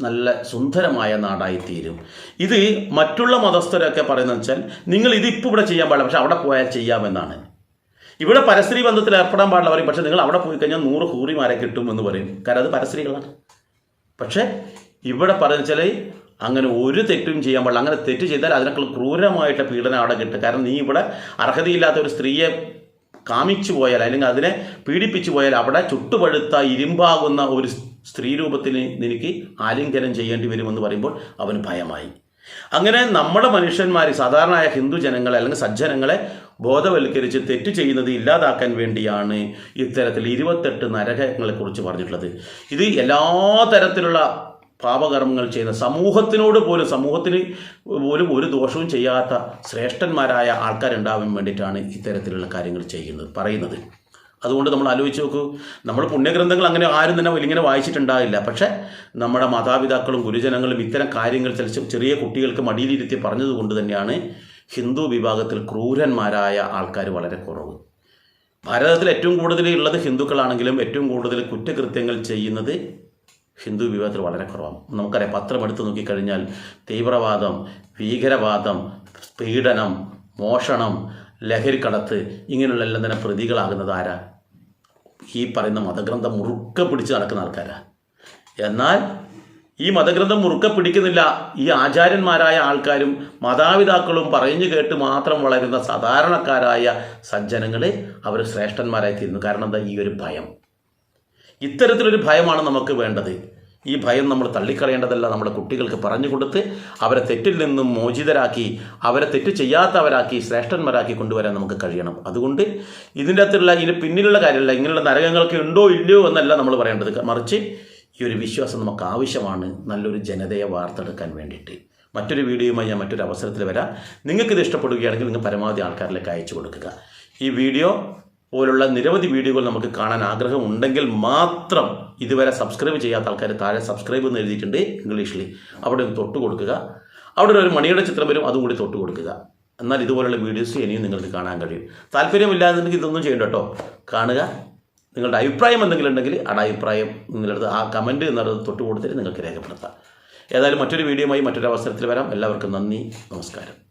Speaker 1: നല്ല സുന്ദരമായ നാടായിത്തീരും. ഇത് മറ്റുള്ള മതസ്ഥരൊക്കെ പറയുന്നത് വെച്ചാൽ, നിങ്ങൾ ഇതിപ്പോൾ ഇവിടെ ചെയ്യാൻ പാടില്ല, പക്ഷെ അവിടെ പോയാൽ ചെയ്യാമെന്നാണ്. ഇവിടെ പരസ്ത്രീ ബന്ധത്തിൽ ഏർപ്പെടാൻ പാടില്ല പറയും, പക്ഷെ നിങ്ങൾ അവിടെ പോയി കഴിഞ്ഞാൽ 100 ഹൂറിമാരെ കിട്ടും എന്ന് പറയും. കാരണം അത് പരസ്ത്രീകളാണ്. പക്ഷേ ഇവിടെ പറഞ്ഞാൽ അങ്ങനെ ഒരു തെറ്റും ചെയ്യാൻ പാടില്ല. അങ്ങനെ തെറ്റ് ചെയ്താൽ അതിനേക്കാൾ ക്രൂരമായിട്ട് പീഡനം അവിടെ കിട്ടും. കാരണം നീ ഇവിടെ അർഹതയില്ലാത്ത ഒരു സ്ത്രീയെ കാമിച്ചു പോയാൽ അല്ലെങ്കിൽ അതിനെ പീഡിപ്പിച്ചു പോയാൽ അവിടെ ചുട്ടുപഴുത്ത ഇരുമ്പാകുന്ന ഒരു സ്ത്രീ രൂപത്തിന് നിനക്ക് ആലിംഗനം ചെയ്യേണ്ടി വരുമെന്ന് പറയുമ്പോൾ അവന് ഭയമായി. അങ്ങനെ നമ്മുടെ മനുഷ്യന്മാർ സാധാരണയായ ഹിന്ദു ജനങ്ങളെ അല്ലെങ്കിൽ സജ്ജനങ്ങളെ ബോധവൽക്കരിച്ച് തെറ്റ് ചെയ്യുന്നത് ഇല്ലാതാക്കാൻ വേണ്ടിയാണ് ഇത്തരത്തിൽ 28 നരകങ്ങളെക്കുറിച്ച് പറഞ്ഞിട്ടുള്ളത്. ഇത് എല്ലാ തരത്തിലുള്ള പാപകർമ്മങ്ങൾ ചെയ്യുന്ന സമൂഹത്തിന് പോലും ഒരു ദോഷവും ചെയ്യാത്ത ശ്രേഷ്ഠന്മാരായ ആൾക്കാരുണ്ടാവാൻ വേണ്ടിയിട്ടാണ് ഇത്തരത്തിലുള്ള കാര്യങ്ങൾ പറയുന്നത്. അതുകൊണ്ട് നമ്മൾ ആലോചിച്ച് നോക്കൂ, നമ്മൾ പുണ്യഗ്രന്ഥങ്ങൾ അങ്ങനെ ആരും തന്നെ ഇങ്ങനെ വായിച്ചിട്ടുണ്ടാവില്ല. പക്ഷേ നമ്മുടെ മാതാപിതാക്കളും ഗുരുജനങ്ങളും ഇത്തരം കാര്യങ്ങൾ ചെറിയ കുട്ടികൾക്ക് മടിയിലിരുത്തി പറഞ്ഞതുകൊണ്ട് തന്നെയാണ് ഹിന്ദു വിഭാഗത്തിൽ ക്രൂരന്മാരായ ആൾക്കാർ വളരെ കുറവ്. ഭാരതത്തിൽ ഏറ്റവും കൂടുതൽ ഉള്ളത് ഹിന്ദുക്കളാണെങ്കിലും ഏറ്റവും കൂടുതൽ കുറ്റകൃത്യങ്ങൾ ചെയ്യുന്നത് ഹിന്ദു വിഭാഗത്തിൽ വളരെ കുറവാണ്. നമുക്കറിയാം, പത്രം എടുത്ത് നോക്കിക്കഴിഞ്ഞാൽ തീവ്രവാദം, ഭീകരവാദം, പീഡനം, മോഷണം, ലഹരിക്കടത്ത് ഇങ്ങനെയുള്ള എല്ലാം തന്നെ പ്രതികളാകുന്നത് ആരാ? ഈ പറയുന്ന മതഗ്രന്ഥം മുറുക്കെ പിടിച്ച് നടക്കുന്ന ആൾക്കാരാ. എന്നാൽ ഈ മതഗ്രന്ഥം മുറുക്കെ പിടിക്കുന്നില്ല ഈ ആചാര്യന്മാരായ ആൾക്കാരും മാതാപിതാക്കളും പറഞ്ഞു കേട്ട് മാത്രം വളരുന്ന സാധാരണക്കാരായ സജ്ജനങ്ങൾ അവർ ശ്രേഷ്ഠന്മാരായി തീരുന്നു. കാരണം എന്താ? ഈ ഒരു ഭയം. ഇത്തരത്തിലൊരു ഭയമാണ് നമുക്ക് വേണ്ടത്. ഈ ഭയം നമ്മൾ തള്ളിക്കളയേണ്ടതല്ല. നമ്മുടെ കുട്ടികൾക്ക് പറഞ്ഞു കൊടുത്ത് അവരെ തെറ്റിൽ നിന്നും മോചിതരാക്കി അവരെ തെറ്റ് ചെയ്യാത്തവരാക്കി ശ്രേഷ്ഠന്മാരാക്കി കൊണ്ടുവരാൻ നമുക്ക് കഴിയണം. അതുകൊണ്ട് ഇതിൻ്റെ അകത്തുള്ള ഇതിന് പിന്നിലുള്ള കാര്യമല്ല, ഇങ്ങനെയുള്ള നരകങ്ങൾക്ക് ഉണ്ടോ ഇല്ലയോ എന്നല്ല നമ്മൾ പറയേണ്ടത്. മറിച്ച് ഈ ഒരു വിശ്വാസം നമുക്ക് ആവശ്യമാണ് നല്ലൊരു ജനതയെ വാർത്തെടുക്കാൻ വേണ്ടിയിട്ട്. മറ്റൊരു വീഡിയോയുമായി ഞാൻ മറ്റൊരു അവസരത്തിൽ വരാം. നിങ്ങൾക്കിത് ഇഷ്ടപ്പെടുകയാണെങ്കിൽ നിങ്ങൾ പരമാവധി ആൾക്കാരിലേക്ക് അയച്ചു കൊടുക്കുക. ഈ വീഡിയോ പോലുള്ള നിരവധി വീഡിയോകൾ നമുക്ക് കാണാൻ ആഗ്രഹമുണ്ടെങ്കിൽ മാത്രം ഇതുവരെ സബ്സ്ക്രൈബ് ചെയ്യാത്ത ആൾക്കാർ താഴെ സബ്സ്ക്രൈബ് എന്ന് എഴുതിയിട്ടുണ്ട് ഇംഗ്ലീഷിൽ, അവിടെ ഒന്ന് തൊട്ട് കൊടുക്കുക. അവിടെ ഒരു മണിയുടെ ചിത്രം വരും, അതും കൂടി തൊട്ട് കൊടുക്കുക. എന്നാൽ ഇതുപോലുള്ള വീഡിയോസ് ഇനിയും നിങ്ങൾക്ക് കാണാൻ കഴിയും. താല്പര്യമില്ലാതെങ്കിൽ ഇതൊന്നും ചെയ്യണ്ട കേട്ടോ. കാണുക. നിങ്ങളുടെ അഭിപ്രായം എന്തെങ്കിലും ഉണ്ടെങ്കിൽ ആ അഭിപ്രായം നിങ്ങളടുത്ത് ആ കമൻറ്റ് എന്നുള്ളത് തൊട്ട് കൊടുത്തിട്ട് നിങ്ങൾക്ക് രേഖപ്പെടുത്താം. ഏതായാലും മറ്റൊരു വീഡിയോയുമായി മറ്റൊരു അവസരത്തിൽ വരാം. എല്ലാവർക്കും നന്ദി, നമസ്കാരം.